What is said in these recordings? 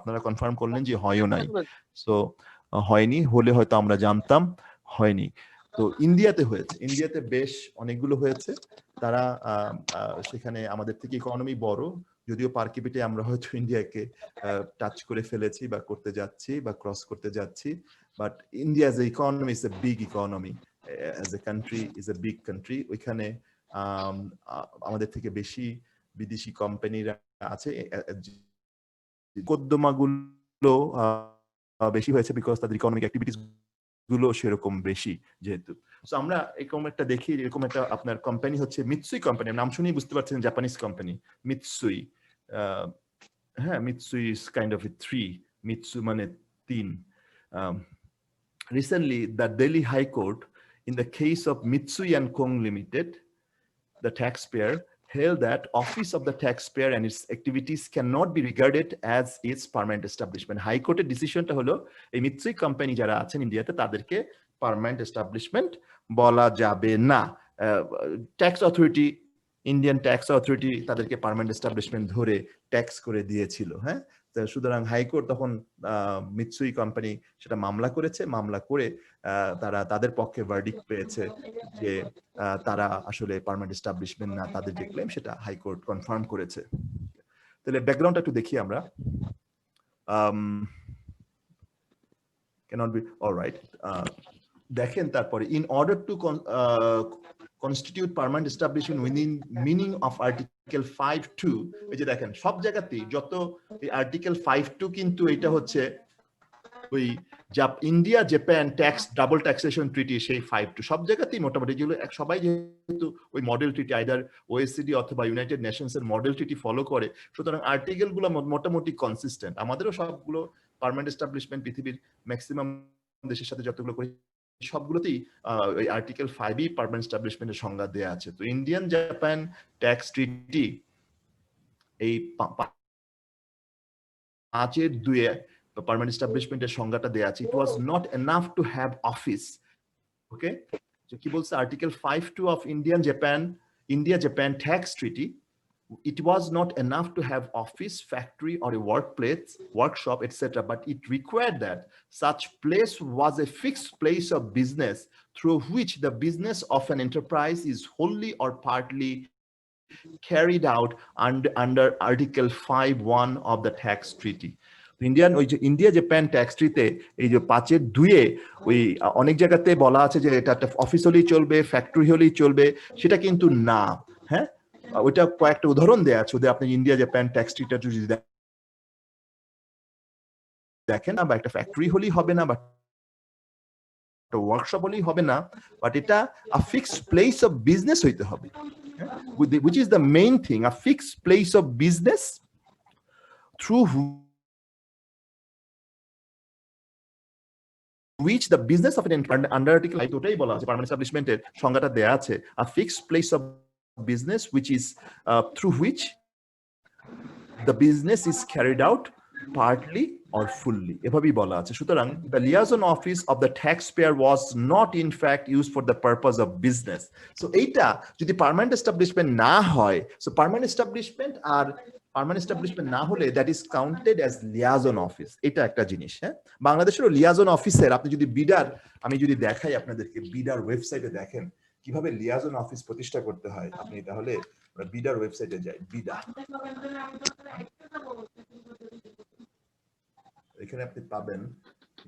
আপনারা কনফার্ম করলেন যে হয়ও নাই। সো হয়নি, হলে হয়তো আমরা জানতাম, হয়নি। তো ইন্ডিয়াতে হয়েছে, ইন্ডিয়াতে বেশ অনেকগুলো হয়েছে। তারা সেখানে আমাদের থেকে ইকোনমি বড়, যদিও পার ক্যাপিটাে আমরা হয়তো ইন্ডিয়াকে টাচ করে ফেলেছি বা করতে যাচ্ছি বা ক্রস করতে যাচ্ছি, but India as a economy is a big economy, as a country is a big country. ওইখানে আমাদের থেকে বেশি বিদেশি কোম্পানিরা আছে। মোকদ্দমাগুলো বেশি হয়েছে বিকজ তাদের ইকোনমিক অ্যাক্টিভিটিস গুলো সেরকম বেশি যেহেতু। সো আমরা এরকম একটা দেখি, এরকম একটা আপনার কোম্পানি হচ্ছে মিৎসুই কোম্পানি, নাম শুনেই বুঝতে পারছেন জাপানিজ কোম্পানি মিৎসুই। হ্যাঁ, Mitsui is kind of a three, Mitsu মানে তিন। Recently, the Delhi High Court, in the case of Mitsui and Kong Limited, the taxpayer held that office of the taxpayer and its activities cannot be regarded as its permanent establishment. High Court decision টা হলো এই Mitsui company যারা আছেন ইন্ডিয়াতে তাদেরকে permanent establishment বলা যাবে না। Tax authority, Indian tax authority তাদেরকে পার্মানেন্ট এস্টাবলিশমেন্ট ধরে ট্যাক্স করে দিয়েছিল। হ্যাঁ, সুতরাং হাইকোর্ট তখন মিৎসুই কোম্পানি সেটা মামলা করেছে, মামলা করে তারা তাদের পক্ষে ভার্ডিক্ট পেয়েছে যে তারা আসলে পার্মানেন্ট এস্টাবলিশমেন্ট না, তাদের যে ক্লেম সেটা হাইকোর্ট কনফার্ম করেছে। তাহলে ব্যাকগ্রাউন্ডটা একটু দেখি আমরা। cannot be all right. দেখেন তারপরে in order to constitute permanent establishment within meaning of article 5(2), এই যে দেখেন সব জায়গাতেই যত এই আর্টিকেল 5(2) কিন্তু এটা হচ্ছে ওই India Japan tax double taxation treaty, সেই 5(2) সব জায়গাতেই মোটামুটি যেগুলো সবাই যেহেতু ওই মডেল ট্রিটি আইদার ওএসসিডি অথবা ইউনাইটেড নেশনস এর মডেল ট্রিটি ফলো করে, সুতরাং আর্টিকেল গুলো মোটামুটি কনসিস্টেন্ট। আমাদেরও সবগুলো পার্মানেন্ট এস্টাবলিশমেন্ট পৃথিবীর ম্যাক্সিমাম দেশের সাথে যতগুলো করে সবগুলোতেই ওই আর্টিকেল 5ই পার্মানেন্ট এস্টাবলিশমেন্টের সংজ্ঞা দেয়া আছে। তো ইন্ডিয়ান জাপান ট্যাক্স ট্রিটি এই 5(2) পার্মানেন্ট এস্টাবলিশমেন্টের সংজ্ঞাটা দেয়া আছে। It was not enough to have office. Okay, তো কি বলছে article 5(2) of India Japan tax treaty, it was not enough to have office, factory, or a workplace, workshop, etc., but it required that such place was a fixed place of business through which the business of an enterprise is wholly or partly carried out under Article 5(1) of the tax treaty. India Japan tax ট্রিতে এই যে 5(2) ওই অনেক জায়গাতে বলা আছে যে এটা একটা অফিস হলেই চলবে, ফ্যাক্টরি হলেই চলবে, সেটা কিন্তু না। হ্যাঁ, ওইটা কয়েকটা উদাহরণ দেয়া আছে, আপনি ইন্ডিয়া জাপান ট্যাক্স ট্রিটা যদি দেখেন না, বা একটা ফ্যাক্টরি হলেই হবে না, বা ওয়ার্কশপ হলেই হবে না, বাট এটা a fixed place of business হইতে হবে, which is the main thing, a fixed place of business through which the business of an under article 5 ওটাই বলা আছে, পার্মানেন্ট এস্টাবলিশমেন্টের সংজ্ঞাটা দেয়া আছে, a fixed place of business which is through which the business is carried out partly or fully, এভাবেই বলা আছে। সুতরাং the liaison office of the taxpayer was not in fact used for the purpose of business. So এইটা যদি permanent establishment না হয়, so permanent establishment আর permanent establishment না হলে that is counted as liaison office. এটা একটা জিনিস। হ্যাঁ, বাংলাদেশেরও লিয়াজন অফিসের আপনি যদি বিডার, আমি যদি দেখাই আপনাদেরকে, বিডার ওয়েবসাইটে দেখেন কিভাবে লিয়াজন অফিস প্রতিষ্ঠা করতে হয়, আপনি তাহলে বিডার ওয়েবসাইটে যাই, বিডার, এখানে আপনি পাবেন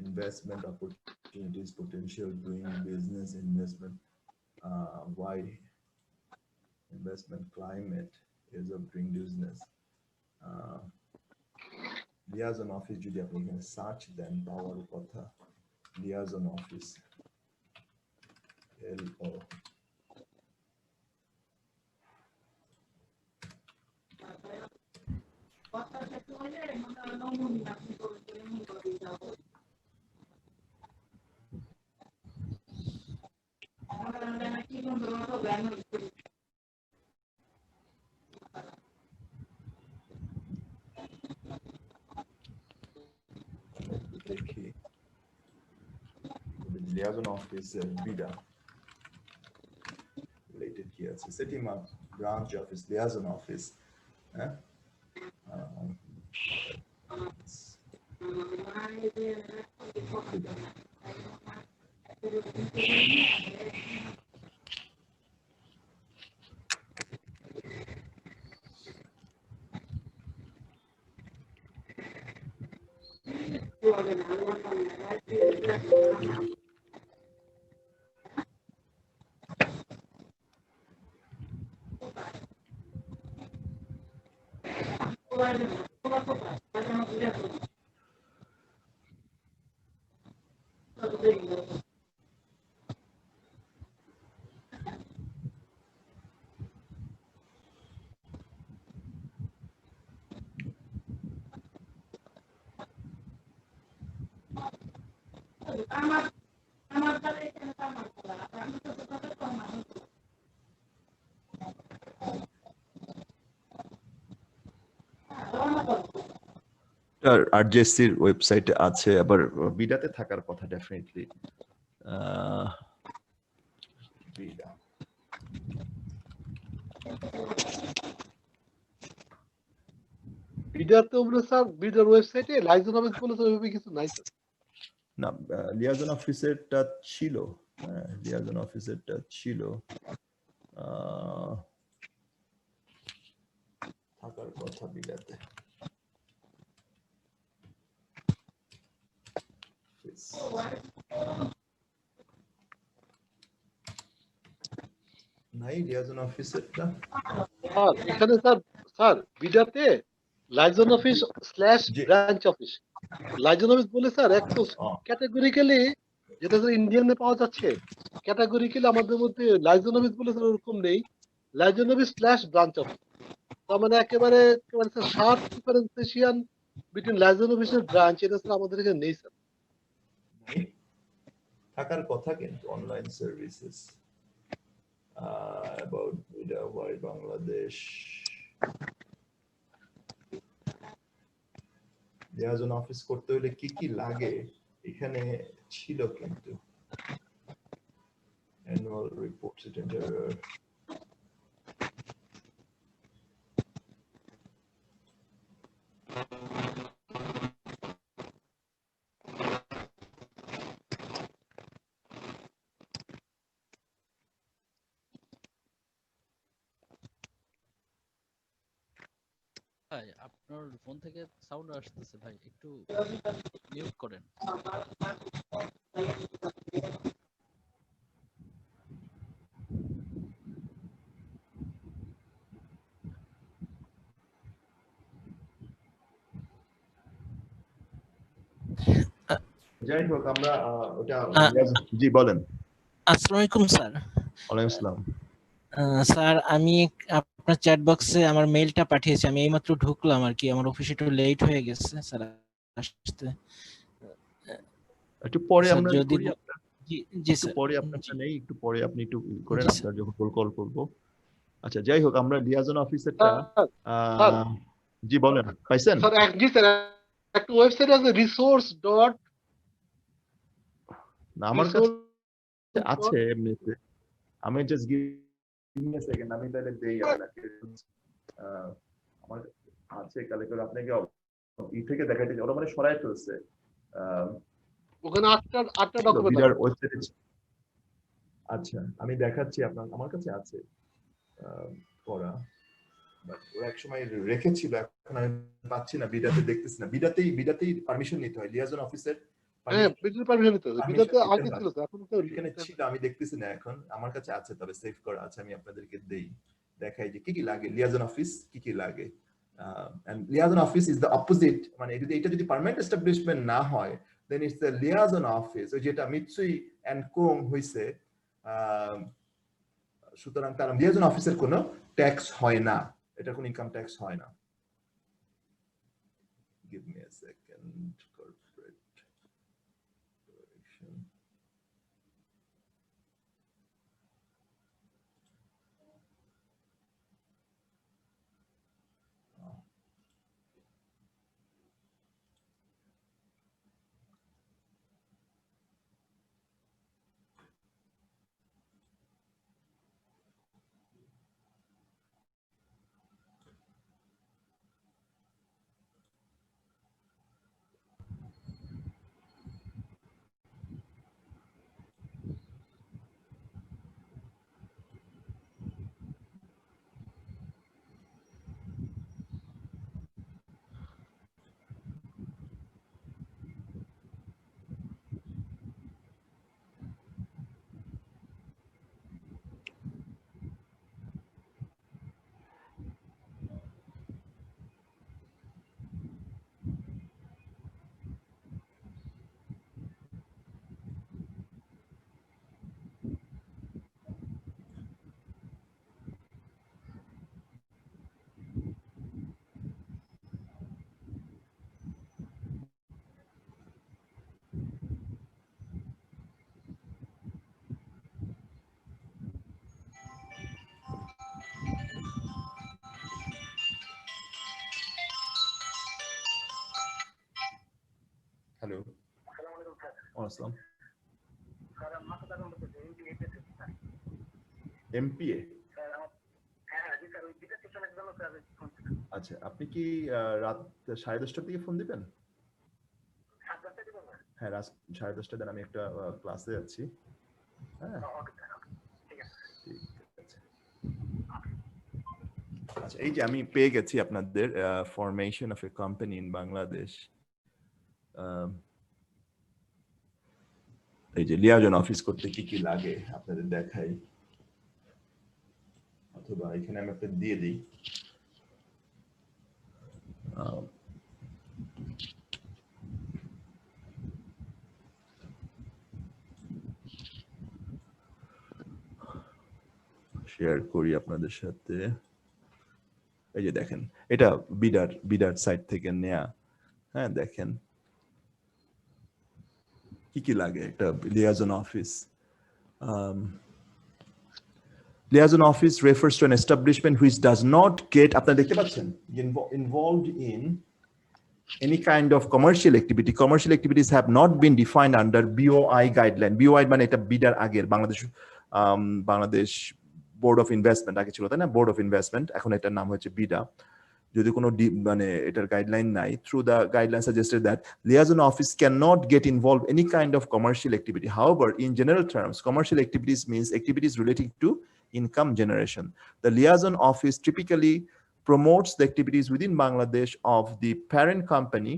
investment opportunities, potential doing business, investment, why investment climate is of doing business, liaison office যদি আপনি এখানে সার্চ দেন পাওয়ার কথা, liaison office LO, দেখি liaison office বিডা related কি আছে, setting up branch office, liaison office, হ্যাঁ, আরজেসির ওয়েবসাইটে আছে, আবার বিডাতে থাকার কথা ডেফিনেটলি। বিডা বিডাতে বলে স্যার, বিডার ওয়েবসাইটে লাইজন অফিস বলে তো ওইভাবে কিছু নাই স্যার। না, লিয়াজন অফিসেরটা ছিল, লিয়াজন অফিসেরটা ছিল থাকার কথা বিডাতে। নাই লিয়াজন অফিসেরটা। এখানে স্যার, স্যার বিডাতে liaison office slash branch office, liaison office বলে স্যার এক তো ক্যাটাগরিক্যালি যেটা স্যার ইন্ডিয়ানে পাওয়া যাচ্ছে, ক্যাটাগরিক্যালি আমাদের মধ্যে লাইজন অফিস বলে স্যার ওরকম নেই, liaison office slash branch office. তার মানে একেবারে sir sharp differentiation between liaison office এর ব্রাঞ্চ, এটা স্যার আমাদের এখানে নেই স্যার। থাকার কথা কিন্তু online services about Vida Why Bangladesh liaison office করতে হলে কি কি লাগে এখানে ছিল কিন্তু annual reports error ভাই আপনার ফোন থেকে সাউন্ড আসতেছে ভাই, একটু মিউট করেন। যাই হোক আমরা ওটা জি বলেন। আসসালামু আলাইকুম স্যার। ওয়ালাইকুম আসসালাম স্যার, আমি আপনার চ্যাট বক্সে আমার মেইলটা পাঠিয়েছি, আমি এইমাত্র ঢুকলাম আর কি, আমার অফিসে একটু লেট হয়ে গেছে স্যার আসতে। একটু পরে স্যার আমরা যদি জি একটু স্যার, পরে আপনারটা নেই, একটু পরে আপনি একটু করেন জি স্যার। আপনার যখন কল করব। আচ্ছা যাই হোক আমরা লিয়াজন অফিসারটা স্যার জি বলেন, পাইছেন? স্যার জি স্যার, একটা ওয়েবসাইট আছে রিসোর্স ডট, না আমার কাছে আছে এমনিতে, আমি just give me a second, আমি তাহলে দেই আপনাকে। আমার আছে কালে করে আপনাকে ই থেকে দেখাইতে, ওরা মানে সরাই ফেলছে ওখানে আটটা ডকুমেন্ট বিডার আছে। ওয়েবসাইটে। আচ্ছা আমি দেখাচ্ছি আপনার, আমার কাছে আছে করা, বাট ওরা একসময় রেখেছিল, এখন আমি পাচ্ছি না, বিডাতে দেখতেছি না। বিডাতেই পারমিশন নিতে হয় লিয়াজন অফিসের। হ্যাঁ, বিডার পারমিশন নিতে হবে, বিডাতে আগে ছিল স্যার, এখন তো এখানে ছিল, আমি দেখতেছি না এখন, আমার কাছে আছে, তবে সেভ করা আছে, আমি আপনাদেরকে দেই, দেখাই যে কি কি লাগে লিয়াজন অফিস, কি কি লাগে। Liaison office is the opposite, মানে যদি এটা যদি পার্মানেন্ট এস্টাবলিশমেন্ট না হয় দেন ইটস দ্য লিয়াজন অফিস, ওই যেটা মিৎসুই এন্ড কোং হইছে। সুতরাং তার লিয়াজন অফিসের কোনো ট্যাক্স হয় না, এটা কোনো ইনকাম ট্যাক্স হয় না। Give me a second. Corporate direction. Hello, আসসালাম। এমপিএ, আচ্ছা, আপনি কি রাত 10:30টার দিকে ফোন দিবেন? হ্যাঁ, রাত 10:30 দেন, আমি একটা ক্লাসে যাচ্ছি। হ্যাঁ, ঠিক আছে। আচ্ছা, এই যে আমি পেয়ে গেছি আপনাদের formation of a company in Bangladesh. এই যে লিয়াজন অফিস করতে কি কি লাগে আপনাদের দেখাই, অথবা এখানে আমি একটা দিয়ে দিই। শেয়ার করি আপনাদের সাথে। এই যে দেখেন, এটা বিডার সাইট থেকে নেয়া। হ্যাঁ, দেখেন কি কি লাগে একটা liaison office. Liaison office refers to an establishment which does not get, আপনারা দেখতে পাচ্ছেন, involved in any kind of commercial activity. Commercial activities have not been defined under BOI guideline. BOI মানে এটা বিডার আগের বাংলাদেশ বোর্ড অফ ইনভেস্টমেন্ট আগে ছিল, তাই না? বোর্ড অফ ইনভেস্টমেন্ট, এখন এটার নাম হচ্ছে বিডা। যদি কোনো মানে এটার গাইডলাইন নাই, through the guideline suggested that liaison office cannot get involved any kind of commercial activity. However, in general terms, commercial activities means activities relating to income generation. The liaison office typically promotes the activities within Bangladesh of the parent company,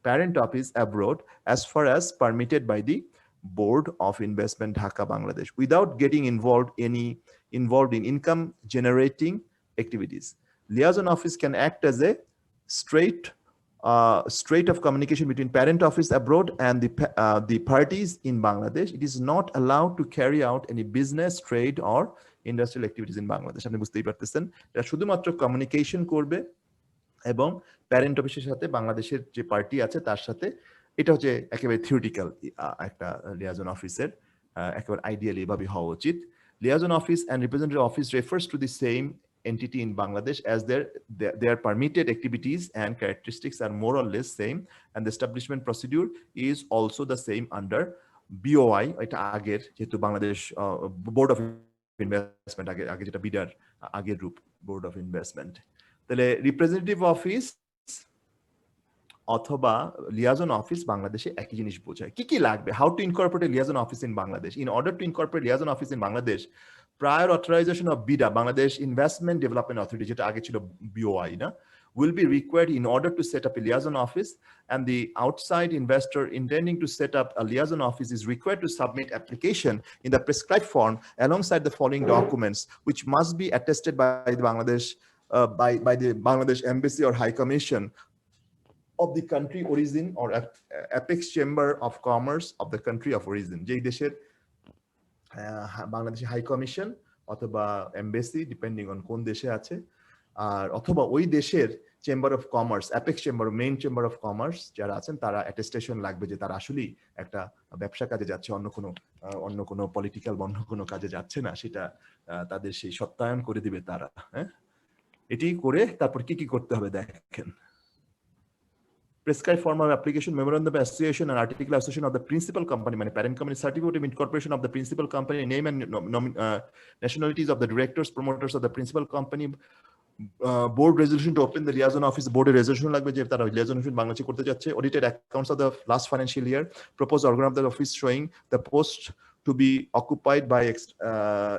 parent office abroad, as far as permitted by the Board of Investment Dhaka, Bangladesh, without getting involved in income generating activities. Liaison office can act as a straight of communication between parent office abroad and the parties in Bangladesh. It is not allowed to carry out any business, trade, or industrial activities in Bangladesh. আপনি বুঝতেই পারতেছেন, এটা শুধুমাত্র communication করবে এবং parent অফিসের সাথে বাংলাদেশের যে পার্টি আছে তার সাথে। এটা হচ্ছে একেবারে থিওরিটিক্যাল একটা লিয়াজন অফিসের একেবারে আইডিয়ালি এভাবে হওয়া উচিত। Liaison office and representative office refers to the same entity in Bangladesh, as their permitted activities and characteristics are more or less same, and the establishment procedure is also the same under BOI. এটা আগের, যেহেতু Bangladesh board of investment আগে যেটা বিডার আগের রূপ board of investment. তাহলে representative office অথবা লিয়াজন অফিস বাংলাদেশে একই জিনিস বোঝায়। কি কি লাগবে? How to incorporate liaison office in Bangladesh? In order to incorporate liaison office in Bangladesh, prior authorization of BIDA, Bangladesh Investment Development Authority, যেটা আগে ছিল BOI, না, will be required in order to set up a liaison office, and the outside investor intending to set up a liaison office is required to submit application in the prescribed form alongside the following documents, which must be attested by the by the Bangladesh Embassy or High Commission of the country origin, or apex chamber of commerce of the country of origin. যেই দেশের Bangladeshi high commission অথবা embassy, depending on কোন দেশে আছে, আর অথবা ওই দেশের chamber of commerce, apex chamber, main chamber of commerce যারা আছেন, তারা অ্যাটেস্টেশন লাগবে যে তারা আসলেই একটা ব্যবসা কাজে যাচ্ছে, অন্য কোনো পলিটিক্যাল বা অন্য কোনো কাজে যাচ্ছে না, সেটা তাদের সেই সত্যায়ন করে দিবে তারা। হ্যাঁ, এটি করে তারপর কি কি করতে হবে দেখেন। Prescribed form of application, memorandum of association and article of association of the principal company, মানে parent company, certificate of incorporation of the principal company, name and nationalities of the directors, promoters of the principal company, board resolution to open the liaison office, board resolution লাগবে যে তারা liaison office বাংলাদেশে করতে যাচ্ছে, audited accounts of the last financial year, proposed organ of the office showing the post to be occupied by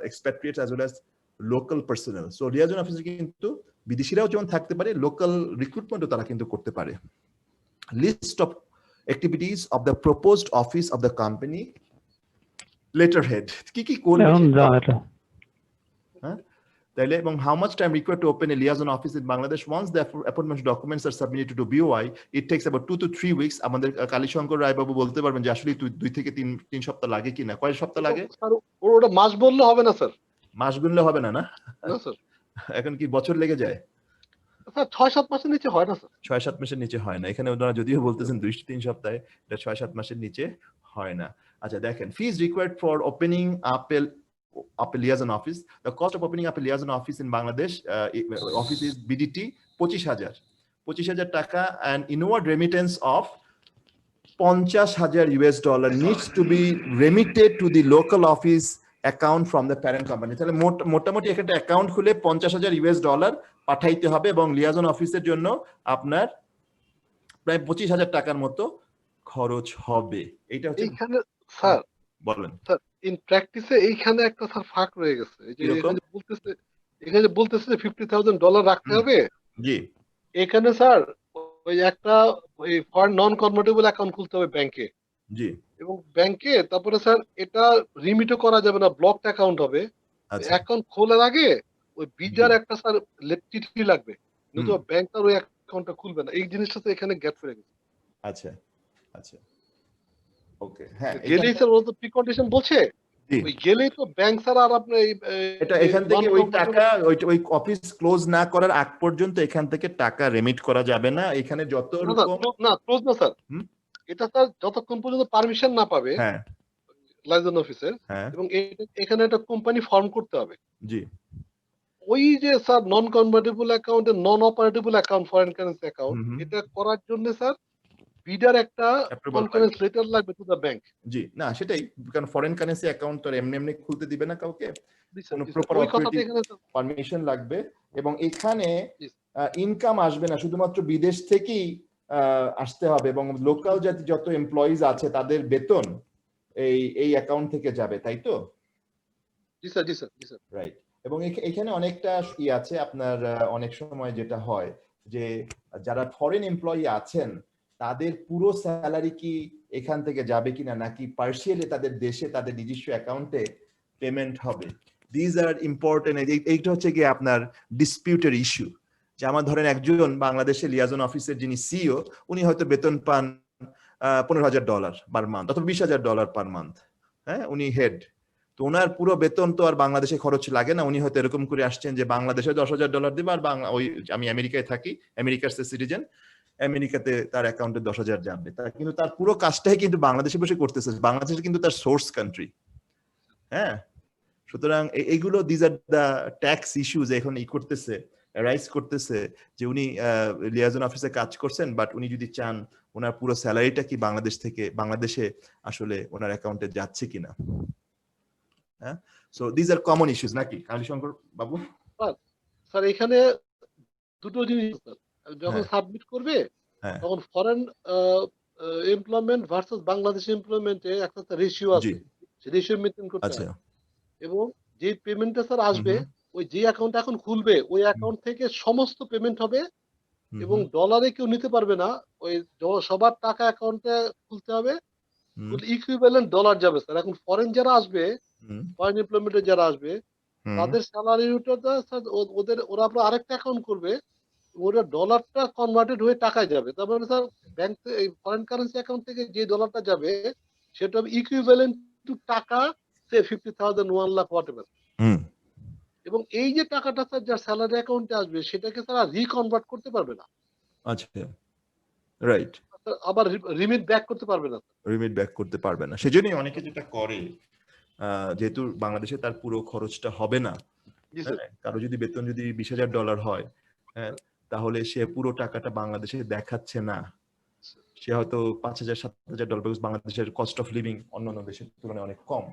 expatriates as well as local personnel. So liaison office কিন্তু বিদেশিরাও যেমন থাকতে পারে, লোকাল রিক্রুটমেন্টও তারা কিন্তু করতে পারে। List of activities of the proposed office of the company, letterhead, কি কি করবে, হ্যাঁ, তাইলে, এবং how much time required to open a liaison office in Bangladesh. Once the appointment documents are submitted to BOI, it takes about 2 to 3 weeks. আমাদের কালীশঙ্কর রায় বাবু বলতে পারবেন যে আসলে 2 থেকে 3 সপ্তাহ লাগে কিনা, কয় সপ্তাহ লাগে? স্যার ওটা মাস বললে হবে না স্যার, মাস গুনলে হবে না, না স্যার, এখন কি বছর লেগে যায়? স্যার 6-7 মাসের নিচে হয় না স্যার, 6-7 মাসের নিচে হয় না। এখানে ওনারা যদিও বলতেছেন 2-3 সপ্তাহে, এটা 6-7 মাসের নিচে হয় না। আচ্ছা দেখেন, fees required for opening up a liaison office. The cost of opening up a liaison office in Bangladesh office is BDT 25,000 টাকা, and inward remittance of $50,000 needs to be remitted to the local office account from the parent company. তাহলে মোটামুটি একটা account খুলে $50,000 পাঠাইতে হবে এবং liaison অফিসের জন্য আপনার প্রায় 25,000 টাকার মতো খরচ হবে। এটা হচ্ছে এইখানে স্যার বলেন স্যার ইন প্র্যাকটিসে এইখানে একটা স্যার ফাঁক রয়ে গেছে। এই যে কিরকম? এখানে বলতেছে যে $50,000 রাখতে হবে। জি এখানে স্যার ওই একটা ওই ফরেন নন কনভার্টেবল অ্যাকাউন্ট খুলতে হবে ব্যাংকে, জি এবং ব্যাংকে তারপরে স্যার এটা রিমিটও করা যাবে না, ব্লকড অ্যাকাউন্ট হবে। আচ্ছা অ্যাকাউন্ট খোলার আগে ওই বিজার জি। একটা স্যার চিঠি লাগবে, নতুবা ব্যাংক তার ওই অ্যাকাউন্টটা খুলবে না। এই জিনিসটা তো এখানে গ্যাপ করে গেছে। আচ্ছা আচ্ছা ওকে হ্যাঁ গেলেই স্যার ওরা তো প্রি কন্ডিশন বলছে, জি ওই গেলেই তো ব্যাংক স্যার আর আপনার এটা এখান থেকে ওই টাকা ওই অফিস ক্লোজ না করার আগ পর্যন্ত এখান থেকে টাকা রেমিট করা যাবে না। এখানে যত রকম না ক্লোজ না স্যার, হুম? এটা স্যার যতক্ষণ পর্যন্ত পারমিশন না পাবে হ্যাঁ লাইসেন্স অফিসের, হ্যাঁ এবং এখানে একটা কোম্পানি ফর্ম করতে হবে। জি ওই যে স্যার নন কনভার্টেবল অ্যাকাউন্ট, নন অপারেটেবল অ্যাকাউন্ট, ফরেন কারেন্সি অ্যাকাউন্ট, হুম হুম এটা করার জন্য স্যার বিডার একটা অ্যাপ্রুভাল কনফারেন্স লেটার লাগবে টু দ্য ব্যাংক। জি না সেটাই কারণ ফরেন কারেন্সি অ্যাকাউন্ট তো আর এমনি এমনি খুলতে দিবে না কাউকে, কোনো প্রপার ওই কথাটা অথরিটি এখানে পারমিশন লাগবে এবং এখানে জি ইনকাম আসবে না, শুধুমাত্র বিদেশ থেকেই আসতে হবে এবং লোকাল যত এমপ্লয়িজ আছে তাদের বেতন এই অ্যাকাউন্ট থেকে যাবে, তাই তো? জি স্যার জি স্যার জি স্যার রাইট এবং এখানে অনেকটা ই আছে আপনার অনেক সময় যেটা হয় যে যারা ফরেন এমপ্লয়ি আছেন তাদের পুরো স্যালারি কি এখান থেকে যাবে কিনা নাকি পার্সিয়ালি তাদের দেশে তাদের নিজস্ব অ্যাকাউন্টে পেমেন্ট হবে, দিজ আর ইম্পর্টেন্ট। এইটা হচ্ছে গিয়ে আপনার ডিসপিউটের ইস্যু। যে আমার ধরেন একজন বাংলাদেশের লিয়াজন অফিসের যিনি সিইও, উনি হয়তো বেতন পান $15,000 পার মান্থ অথবা $20,000 পার মান্থ, হ্যাঁ উনি হেড, তো ওনার পুরো বেতন তো আর বাংলাদেশে খরচ লাগে না। উনি হয়তো এরকম করে আসছেন যে বাংলাদেশে $10,000 দিবে আর ওই আমি আমেরিকায় থাকি, আমেরিকার সিটিজেন, আমেরিকাতে তার অ্যাকাউন্টে 10,000 যাবে। কিন্তু তার পুরো কাজটাই কিন্তু বাংলাদেশে বসে করতেছে, বাংলাদেশ কিন্তু তার সোর্স কান্ট্রি। হ্যাঁ সুতরাং এইগুলো these are the tax issues এখন করতেছে, রাইজ করতেছে যে উনি লিয়াজন অফিসে কাজ করছেন বাট উনি যদি চান ওনার পুরো স্যালারিটা কি বাংলাদেশ থেকে বাংলাদেশে আসলে ওনার অ্যাকাউন্টে যাচ্ছে কিনা। হ্যাঁ so these are common issues নাকি কালীশঙ্কর বাবু? স্যার এখানে দুটো জিনিস স্যার, যখন সাবমিট করবে তখন ফরেন এমপ্লয়মেন্ট ভার্সাস বাংলাদেশ এমপ্লয়মেন্টে একটা রেশিও আছে, সেই রেশিও মেনটেন করতে আচ্ছা হয়। এবং যে পেমেন্টটা স্যার আসবে ওই যে অ্যাকাউন্ট এখন খুলবে ওই অ্যাকাউন্ট থেকে সমস্ত পেমেন্ট হবে, এবং ডলারে কেউ নিতে পারবে না। ওই সবার টাকা অ্যাকাউন্টে খুলতে হবে, ইকুইভ্যালেন্ট ডলার যাবে স্যার। এখন ফরেন যারা আসবে, ফরেন এমপ্লয়মেন্টে যারা আসবে তাদের স্যালারি ওরা আপনার আরেকটা অ্যাকাউন্ট করবে, ওরা ডলারটা কনভার্টেড হয়ে টাকায় যাবে। তার মানে স্যার ব্যাংক এই ফরেন কারেন্সি অ্যাকাউন্ট থেকে যে ডলারটা যাবে সেটা হবে ইকুইভ্যালেন্ট টু টাকা, সে 50,000, 1 লাখ হোয়াটএভার। এবং এই যে টাকাটা স্যার যার স্যালারি অ্যাকাউন্টে আসবে সেটাকে তারা রিকনভার্ট করতে পারবে না। আচ্ছা রাইট আবার রিমিট ব্যাক করতে পারবে না, রিমিট ব্যাক করতে পারবে না। সেজন্যই অনেকে যেটা করে যেহেতু বাংলাদেশে তার পুরো খরচটা হবে না, কারো যদি বেতন যদি $20,000 হয়, হ্যাঁ তাহলে সে পুরো টাকাটা বাংলাদেশে দেখাচ্ছে না, সে হয়তো $5,000 $7,000 বাংলাদেশের কস্ট অফ লিভিং অন্যান্য দেশের তুলনায় অনেক কম,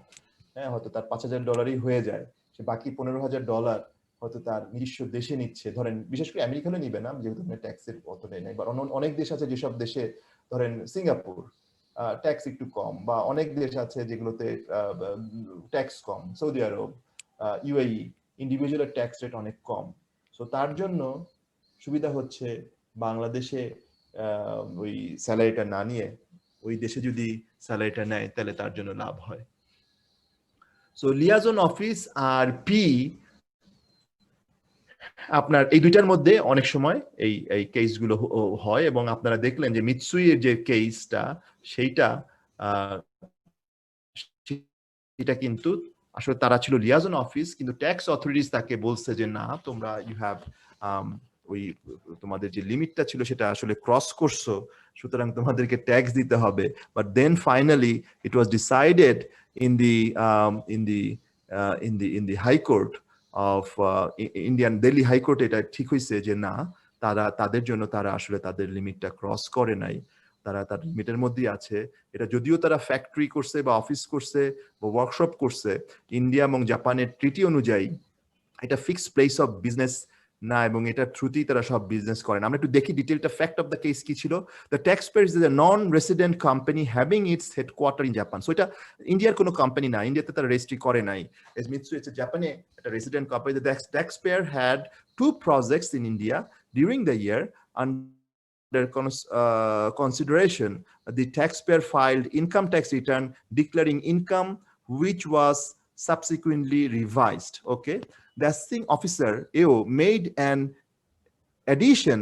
হ্যাঁ হয়তো তার $5,000 হয়ে যায়, সে বাকি $15,000 হয়তো তার নিজস্ব দেশে নিচ্ছে। ধরেন বিশেষ করে আমেরিকা হলে নিবে না যেহেতু ট্যাক্সের অত নেই, বা অনেক দেশ আছে যেসব দেশে ধরেন সিঙ্গাপুর ট্যাক্স একটু কম, বা অনেক দেশ আছে যেগুলোতে ট্যাক্স কম, সৌদি আরব, ইউএই, ইন্ডিভিজুয়াল ট্যাক্স রেট অনেক কম। সো তার জন্য সুবিধা হচ্ছে বাংলাদেশে ওই স্যালারিটা না নিয়ে ওই দেশে যদি স্যালারিটা নেয় তাহলে তার জন্য লাভ হয়। সো লিয়াজন অফিস আর পি আপনার এই দুইটার মধ্যে অনেক সময় এই কেসগুলো হয়, এবং আপনারা দেখলেন যে মিৎসুইয়ের যে কেসটা সেইটা এটা কিন্তু আসলে তারা ছিল লিয়াজন অফিস, কিন্তু ট্যাক্স অথরিটিস তাকে বলছে যে না তোমরা ইউ হ্যাভ ওই তোমাদের যে লিমিটটা ছিল সেটা আসলে ক্রস করছো, সুতরাং তোমাদেরকে ট্যাক্স দিতে হবে। But then finally it was decided in the high court of Indian Delhi high court, এটা ঠিক হয়েছে যে না তাদের জন্য তারা আসলে তাদের লিমিটটা ক্রস করে নাই। তারা তার লিমিটের মধ্যেই আছে। এটা যদিও তারা ফ্যাক্টরি করছে বা অফিস করছে বা ওয়ার্কশপ করছে, ইন্ডিয়া এবং জাপানের ট্রিটি অনুযায়ী এটা ফিক্সড প্লেস অফ বিজনেস না, এবং এটার থ্রুতেই তারা সব বিজনেস করেন। আমরা একটু দেখি ডিটেলটা, ফ্যাক্ট অফ দ্য কেস কি ছিল। The taxpayers is a non resident company having its headquarter in Japan. So এটা ইন্ডিয়ার কোনো কোম্পানি না, ইন্ডিয়াতে তারা রেজিস্ট্রি করে নাই। এস মিৎসু হচ্ছে জাপানে একটা resident company. The taxpayer had 2 projects in India during the year. Under consideration, the taxpayer filed income tax return declaring income which was subsequently revised. Okay, the assessing officer AO made an addition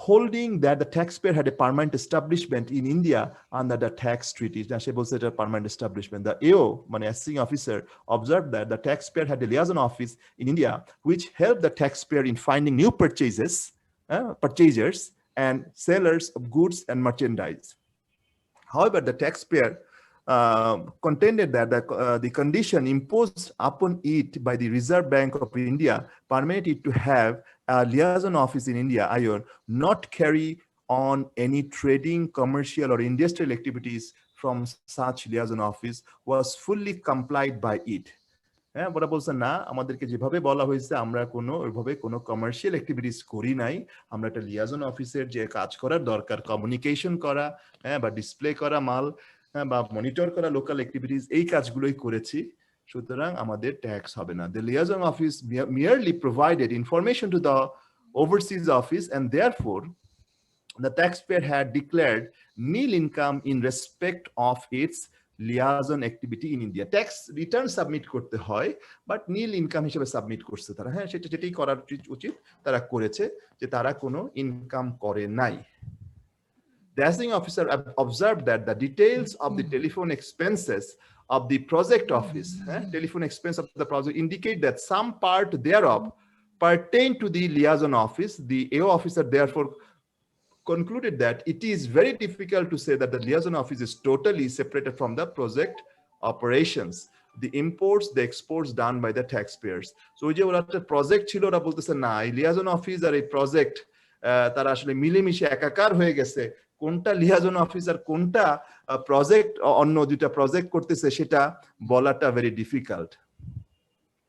holding that the taxpayer had a permanent establishment in India under the tax treaty. She was a permanent establishment. The AO, মানে assessing officer, observed that the taxpayer had a liaison office in India, which helped the taxpayer in finding new purchasers and sellers of goods and merchandise. However, the taxpayer contended that the condition imposed upon it by the Reserve Bank of India permitted it to have a liaison office in India, ION, not carry on any trading, commercial, or industrial activities from such liaison office was fully complied by it. হ্যাঁ, ওরা বলছে না, আমাদেরকে যেভাবে বলা হয়েছে আমরা ওইভাবে কোনো কমার্শিয়াল অ্যাক্টিভিটিস করি নাই, আমরা একটা লিয়াজন অফিসের যে কাজ করার দরকার, কমিউনিকেশন করা, হ্যাঁ, বা ডিসপ্লে করা মাল, হ্যাঁ, বা মনিটর করা লোকাল অ্যাক্টিভিটিস, এই কাজগুলোই করেছি, সুতরাং আমাদের ট্যাক্স হবে না। The liaison office merely provided information to the overseas office, and therefore the taxpayer had declared nil income in respect of its liaison activity in India. Tax return submit করতে হয়, but nil income হিসেবে submit করছে তারা। হ্যাঁ, যেটাই করার উচিত তারা করেছে, যে তারা কোনো ইনকাম করে নাই। The assessing officer observed that the details of the telephone expenses of the project office, telephone expense of the project, indicate that some part thereof pertain to the liaison office. The AO officer therefore concluded that it is very difficult to say that the liaison office is totally separated from the project operations, the imports, the exports done by the taxpayers. So যে ওরা একটা project ছিল, ওরা বলতেছে না, এই liaison office আর এই project তারা আসলে মিলেমিশে একাকার হয়ে গেছে, কোনটা লিয়াজন অফিস আর কোনটা প্রজেক্ট, অন্য দুইটা প্রজেক্ট করতেছে সেটা বলাটা ভেরি ডিফিকাল্ট।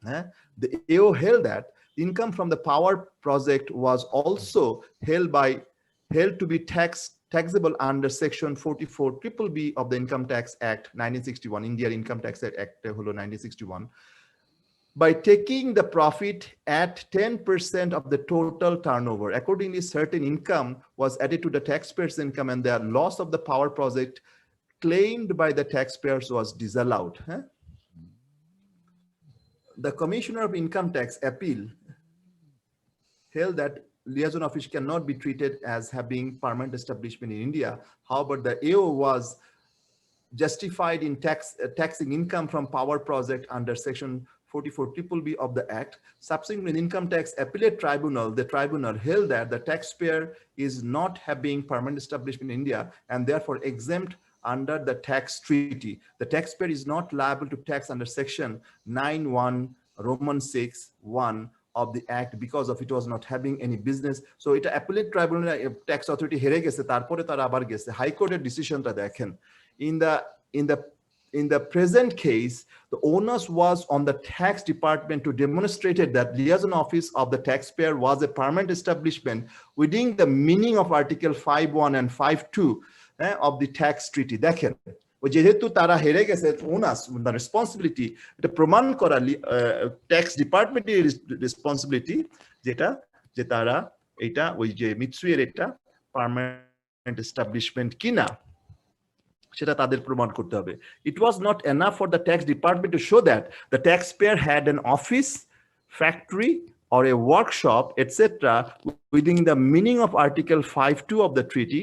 হ্যাঁ, the AO held that income from the power project was also held to be taxable under section 44BBB of the Income Tax Act 1961, Indian Income Tax Act holo 1961, by taking the profit at 10% of the total turnover. Accordingly, certain income was added to the taxpayer's income, and the loss of the power project claimed by the taxpayers was disallowed. The Commissioner of Income Tax appeal held that liaison office cannot be treated as having permanent establishment in India. However, the AO was justified in taxing income from power project under section 44BBB of the Act. Subsequent income tax appellate tribunal, the tribunal held that the taxpayer is not having permanent establishment in India and therefore exempt under the tax treaty. The taxpayer is not liable to tax under section 91 Roman 6(1) of the Act because of it was not having any business. So it appellate tribunal tax authority হেরে গেছে, তারপরে তারা আবার গেছে হাইকোর্টের ডিসিশনটা দেখেন। In the present case, the onus was on the tax department to demonstrate that liaison office of the taxpayer was a permanent establishment within the meaning of Article 5(1) and 5(2) of the tax treaty. দেখেন, যেহেতু তারা হেরে গেছে, onus the responsibility, এটা প্রমাণ করা tax ডিপার্টমেন্টের responsibility, যেটা যে তারা এটা ওই যে মিৎসুয়ের এটা পার্মানেন্ট এস্টাবলিশমেন্ট কিনা সেটা তাদের প্রমাণ করতে হবে। It was not enough for the tax department to show that the taxpayer had an office, factory, or a workshop, etc., within the meaning of Article 5(2) of the treaty.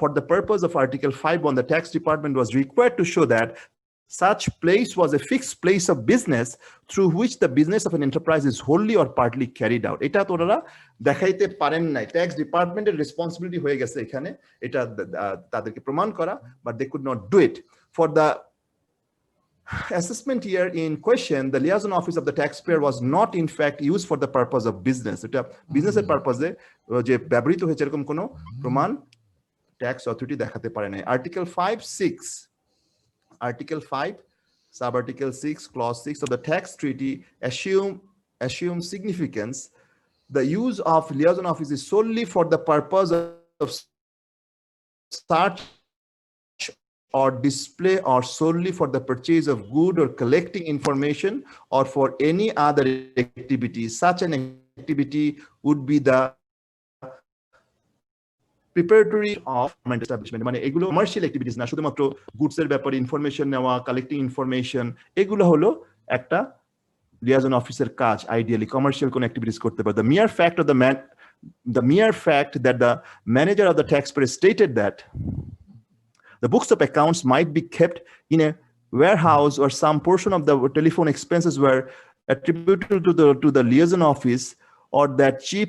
For the purpose of Article 5(1), the tax department was required to show that such place was a fixed place of business through which the business of an enterprise is wholly or partly carried out. এটা তো ওরা দেখাইতে পারেন নাই, tax ডিপার্টমেন্টের responsibility হয়ে গেছে এখানে এটা তাদেরকে প্রমাণ করা, but they could not do it. For the assessment year in question, the liaison office of the taxpayer was not in fact used for the purpose of business. এটা বিজনেসের পারপাসে যে ব্যবহৃত হয়েছে এরকম কোনো প্রমাণ ট্যাক্স অথরিটি দেখাতে পারে নাই। Article 5, sub-article 6, clause 6 of the tax treaty assume significance. The use of liaison office is solely for the purpose of search or display or solely for the purchase of good or collecting information or for any other activity. Such an activity would be the preparatory of government establishment. মানে এগুলো commercial activities না, শুধুমাত্র গুডসের ব্যাপারে information নেওয়া, collecting information, এগুলো হলো একটা liaison অফিসের কাজ। আইডিয়ালি কমার্শিয়াল কোন অ্যাক্টিভিটিস করতে পারে। The mere fact that the manager of the taxpayer stated that the books of accounts might be kept in a warehouse or some portion of the telephone expenses were attributable to the liaison office, or that chief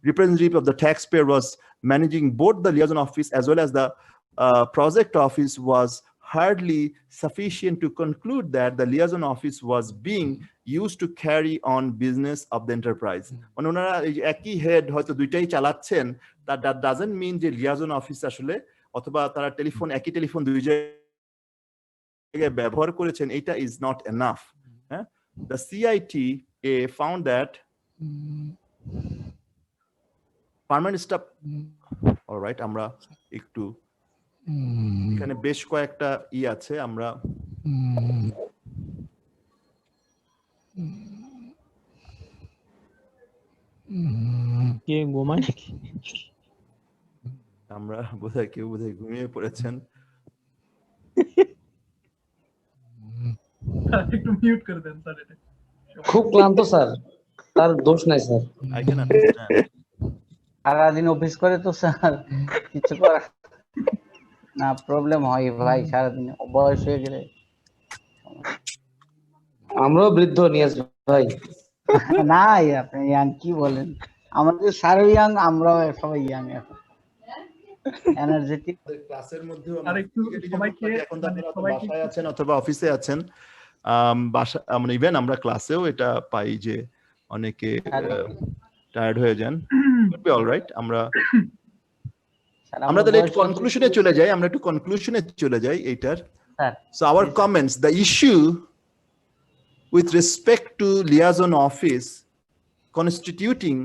representative of the taxpayer was managing both the liaison office as well as the project office, was hardly sufficient to conclude that the liaison office was being used to carry on business of the enterprise. মানে ওনারা একই head হয়তো দুইটাই চালাচ্ছেন, that doesn't mean যে liaison office আসলে অথবা তারা টেলিফোন একই টেলিফোন দুই জায়গায় ব্যবহার করেছেন, এটা is not enough. The CITA found that permanent staff, all right, আমরা একটু এখানে বেশ কয়েকটা আছে, আমরা কে ঘুমায় নাকি? আমরা কেউ বোধহয় ঘুমিয়ে পড়েছেন। একটু মিউট করে দেন স্যার, এটা খুব ক্লান্ত স্যার, তার দোষ নাই স্যার। I can understand. সারাদিন অফিস করে তো স্যার, কিছু করা না, প্রবলেম হয় ভাই সারাদিন বয়স হয়ে গেলে। আমরাও বৃদ্ধ নিয়াজ ভাই। না আপনি ইয়াং কি বলেন, আমাদের স্যারও ইয়াং, আমরাও সবাই ইয়াং, এখন এনার্জেটিক। ক্লাসের মধ্যেও আর একটু সবাইকে এখন তো আপনারা বাসায় আছেন অথবা অফিসে আছেন, আমরা ইভেন আমরা ক্লাসেও এটা পাই যে অনেকে টায়ার্ড হয়ে যান। অলরাইট, আমরা তাহলে কনক্লুশনে চলে যাই, আমরা একটু কনক্লুশনে চলে যাই এইটার। So our comments, the issue with respect to liaison office constituting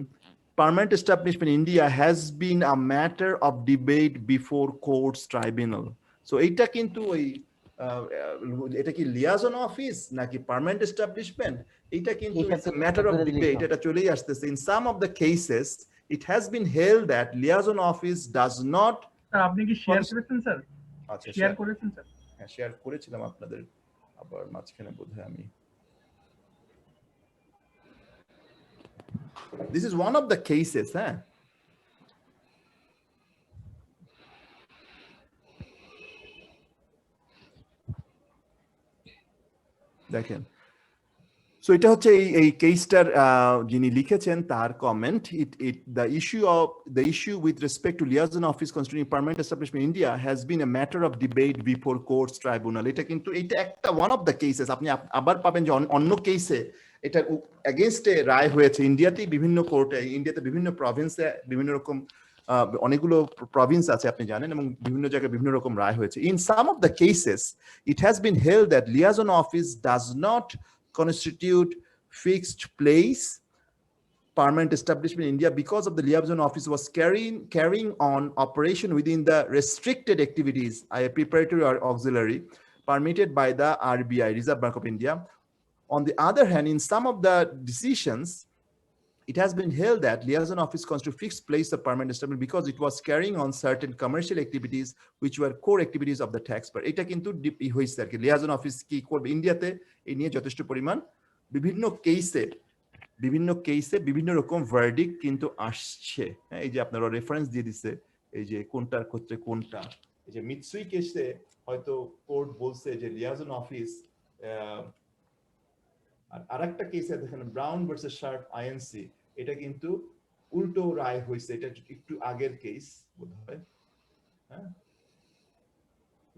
permanent establishment in India has been a matter of debate before courts tribunal. So এটা কিন্তু ওই এটা কি liaison office নাকি permanent establishment, এটা কিন্তু it's a matter of debate, এটা চলেই আসতেছে। In some of the cases it has been held that liaison office does not। Sir আপনি কি শেয়ার করেছেন স্যার? আচ্ছা, শেয়ার করেছেন স্যার? হ্যাঁ, শেয়ার করেছিলাম আপনাদের, আবার মাঝখানে বোধহয় আমি। This is one of the cases, দেখেন। সো এটা হচ্ছে এই কেসটার যিনি লিখেছেন তার comment. The issue with respect to liaison office constituting permanent establishment in India has been a matter of debate before courts tribunal. এটা কিন্তু এটা একটা one of the cases, আপনি আবার পাবেন যে অন্য কেসে এটার এগেইনস্টে রায় হয়েছে ইন্ডিয়াতে, বিভিন্ন কোর্টে, ইন্ডিয়াতে বিভিন্ন প্রভিন্সে বিভিন্ন রকম অনেকগুলো প্রভিন্স আছে আপনি জানেন, এবং বিভিন্ন জায়গায় বিভিন্ন রকম রায় হয়েছে। In some of the cases it has been held that liaison office does not constitute fixed place permanent establishment in India because of the liaison office was carrying on operation within the restricted activities, preparatory or auxiliary, permitted by the RBI, Reserve Bank of India. On the other hand, in some of the decisions it has been held that liaison office constitutes fixed place of permanent establishment because it was carrying on certain commercial activities which were core activities of the taxpayer. এটা কিন্তু হইছে আর কি, liaison office কি করবে ইন্ডিয়াতে এই নিয়ে যথেষ্ট পরিমাণ বিভিন্ন কেসে বিভিন্ন রকম ভার্ডিক্ট কিন্তু আসছে। এই যে আপনারা রেফারেন্স দিয়ে দিচ্ছে, এই যে কোনটার ক্ষেত্রে কোনটা, এই যে মিৎসুই কেসে হয়তো কোর্ট বলছে যে liaison অফিস, আর আরেকটা কেসে দেখেন ব্রাউন ভার্সেস শার্প আইএনসি, এটা কিন্তু উল্টো রায় হয়েছে, এটা একটু আগের কেস বোধহয়।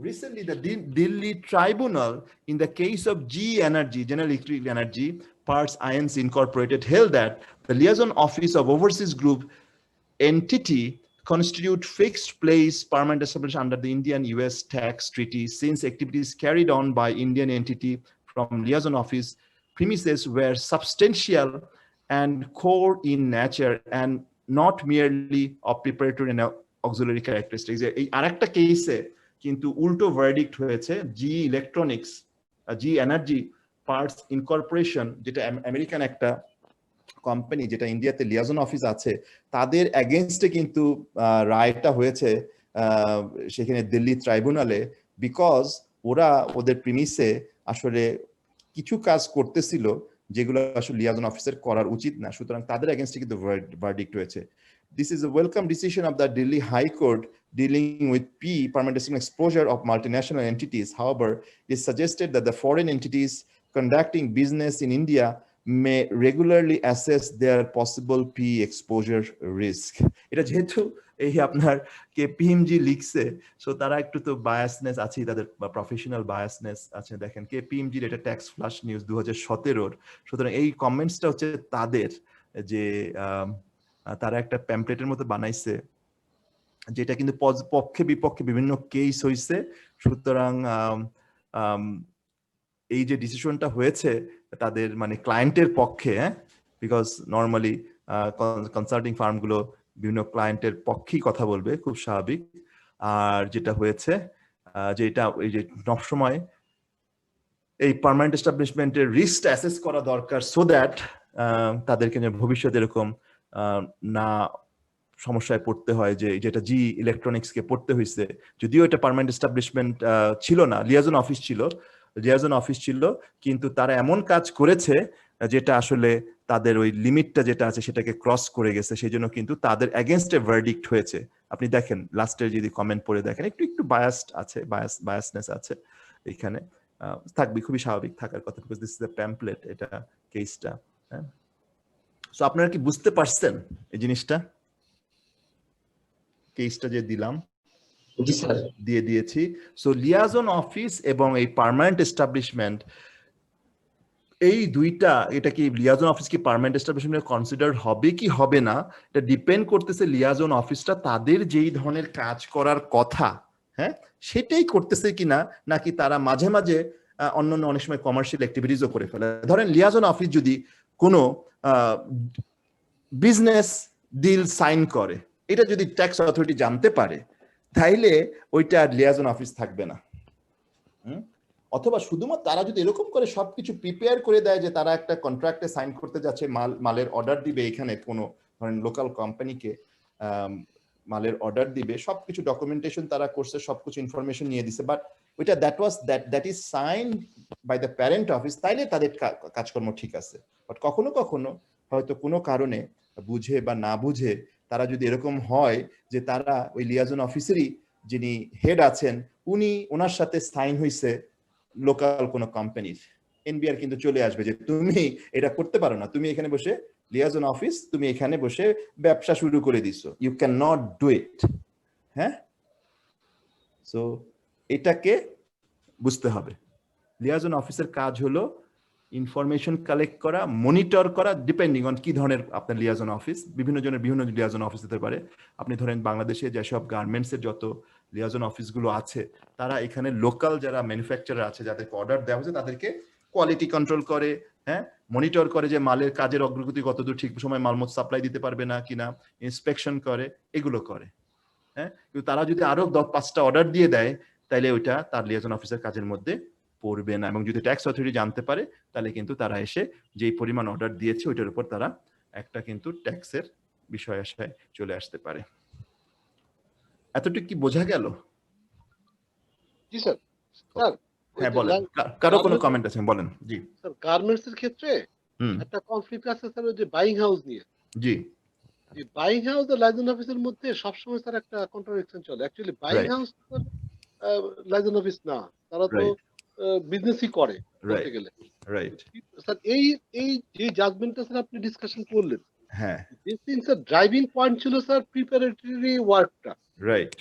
Recently, the Delhi tribunal, in the case of GE Energy, General Electric Energy, Parts Inc. Incorporated, held that the liaison office of overseas group entity constitute fixed place permanent establishment under the Indian-US tax treaty, since activities carried on by Indian entity from liaison office premises were substantial and core in nature and not merely of preparatory and auxiliary characteristics. এই আরেকটা কেসে কিন্তু উল্টো verdict হয়েছে, জি electronics, জি energy parts incorporation, যেটা American একটা company, যেটা ইন্ডিয়াতে লিয়াজন অফিস আছে, তাদের এগেনস্টে কিন্তু রায়টা হয়েছে সেখানে দিল্লি ট্রাইব্যুনালে, বিকজ ওরা ওদের প্রিমিসে আসলে কিছু কাজ করতেছিল যেগুলো আসলে লিয়াজন অফিসের করার উচিত না, সুতরাং তাদের এগেনস্টে কিন্তু ভার্ডিক্ট হয়েছে। This is a welcome decision of the Delhi High Court dealing with permanent exposure of multinational entities. However, it suggested that the foreign entities conducting business in India may regularly assess their possible P exposure risk. এটা যেহেতু এই আপনার KPMG লিখছে, so তারা একটু তো biasness আছে, তাদের প্রফেশনাল বায়াসনেস আছে। দেখেন কেপিএমজির এটা ট্যাক্স ফ্লাশ নিউজ 2017, সুতরাং এই কমেন্টসটা হচ্ছে তাদের, যে তারা একটা প্যাম্পলেটের মতো বানাইছে যেটা কিন্তু পক্ষে বিপক্ষে বিভিন্ন কেস হইছে। সুতরাং এই যে ডিসিশনটা হয়েছে তাদের মানে ক্লায়েন্টের পক্ষে, বিকজ নর্মালি কনসাল্টিং ফার্মগুলো বিভিন্ন ক্লায়েন্টের পক্ষেই কথা বলবে, খুব স্বাভাবিক। আর যেটা হয়েছে যে এটা এই যে সবসময় এই পার্মানেন্ট এস্টাবলিশমেন্টের রিস্ক অ্যাসেস করা দরকার, সো দ্যাট তাদেরকে ভবিষ্যতে এরকম না সমস্যায় পড়তে হয়, যে যেটা জি ইলেকট্রনিক্সকে পড়তে হয়েছে, যদিও এটা পার্মানেন্ট এস্টাবলিশমেন্ট ছিল না, লিয়াজন অফিস ছিল, কিন্তু তারা এমন কাজ করেছে যেটা আসলে তাদের ওই লিমিটটা যেটা আছে সেটাকে ক্রস করে গেছে, সেই জন্য কিন্তু তাদের এগেনস্টে ভার্ডিক্ট হয়েছে। আপনি দেখেন লাস্টের যদি কমেন্ট পড়ে দেখেন, একটু বায়াসড আছে, বায়াসনেস আছে এখানে, থাকবে, খুবই স্বাভাবিক থাকার কথা, because this is the pamphlet, এটা কেসটা। হ্যাঁ, সো আপনারা কি বুঝতে পারছেন এই জিনিসটা? কেসটা যে দিলাম, জি স্যার। দিয়ে দিয়েছি। সো লিয়াজন অফিস এবং এই পার্মানেন্ট এস্টাবলিশমেন্ট, এই দুইটা, এটা কি লিয়াজন অফিস কি পার্মানেন্ট এস্টাবলিশমেন্ট কনসিডার হবে কি হবে না, এটা ডিপেন্ড করতেছে লিয়াজন অফিসটা তাদের যেই ধরনের কাজ করার কথা, হ্যাঁ, সেটাই করতেছে কিনা, নাকি তারা মাঝে মাঝে অন্যান্য অনেক সময় কমার্শিয়াল অ্যাক্টিভিটিসও করে ফেলে। ধরেন লিয়াজন অফিস যদি কোনো বিজনেস ডিল সাইন করে, এটা যদি ট্যাক্স অথরিটি জানতে পারে, তাইলে ওইটা আর লিয়াজন অফিস থাকবে না। অথবা শুধুমাত্র তারা যদি এরকম করে সবকিছু প্রিপেয়ার করে দেয় যে তারা একটা কন্ট্রাক্টে সাইন করতে যাচ্ছে, মালের অর্ডার দিবে, এখানে কোনো ধরেন লোকাল কোম্পানিকে মালের অর্ডার দিবে, সবকিছু ডকুমেন্টেশন তারা করছে, সবকিছু ইনফরমেশন নিয়ে দিছে, বাট ওইটা that is sign by the parent office, তাইলে তাদের কাজকর্ম ঠিক আছে। বাট কখনো কখনো হয়তো কোনো কারণে বুঝে বা না বুঝে তারা যদি এরকম হয় যে তারা ওই লিয়াজন অফিসেরই যিনি হেড আছেন ওনার সাথে সাইন হয়েছে লোকাল কোনো কোম্পানির, এনবিআর কিন্তু চলে আসবে যে তুমি এটা করতে পারো না, তুমি এখানে বসে লিয়াজন অফিস, তুমি এখানে বসে ব্যবসা শুরু করে দিছো, you can not do it. হ্যাঁ, সো এটাকে বুঝতে হবে। লিয়াজন অফিসের কাজ হলো ইনফরমেশন কালেক্ট করা, মনিটর করা, ডিপেন্ডিং অন কি ধরনের আপনার লিয়াজন অফিস, বিভিন্ন জনের বিভিন্ন লিয়াজন অফিস হতে পারে। আপনি ধরেন বাংলাদেশে যেসব গার্মেন্টসের যত লিয়াজন অফিসগুলো আছে, তারা এখানে লোকাল যারা ম্যানুফ্যাকচারার আছে, যাদেরকে অর্ডার দেওয়া হয়েছে, তাদেরকে কোয়ালিটি কন্ট্রোল করে, হ্যাঁ, মনিটর করে যে মালের কাজের অগ্রগতি কতদূর, ঠিক সময় মালমত সাপ্লাই দিতে পারবে না কিনা, ইন্সপেকশন করে, এগুলো করে। হ্যাঁ, কিন্তু তারা যদি আরো 5টা অর্ডার দিয়ে দেয়, তাইলে ওইটা তার লিয়াজন অফিসের কাজের মধ্যে পড়বে না, এবং যদি ট্যাক্স অথরিটি জানতে পারে, তাহলে কিন্তু তারা এসে যেই পরিমাণ অর্ডার দিয়েছে ওইটার উপর তারা একটা কিন্তু ট্যাক্সের বিষয় আশায় চলে আসতে পারে। এতটুকু কি বোঝা গেল? জি স্যার। স্যার, হ্যাঁ বলেন, কারো কোনো কমেন্ট আছে বলেন। জি স্যার, গার্মেন্টস এর ক্ষেত্রে একটা কনফ্লিক্ট আছে স্যার, ওই যে বাইং হাউস নিয়ে। জি, এই বাইং হাউস আর লাইসেন্স অফিসের মধ্যে সবসময় স্যার একটা কন্ট্রাডিকশন চলে। Actually buying house licence office না, তারা তো বিজনেসই করে বলতে গেলে। রাইট। স্যার, এই এই যে জাজমেন্টটা স্যার আপনি ডিসকাশন করলেন, হ্যাঁ, this thing sir driving point ছিল স্যার প্রিপারেটরি ওয়ার্কটা। রাইট।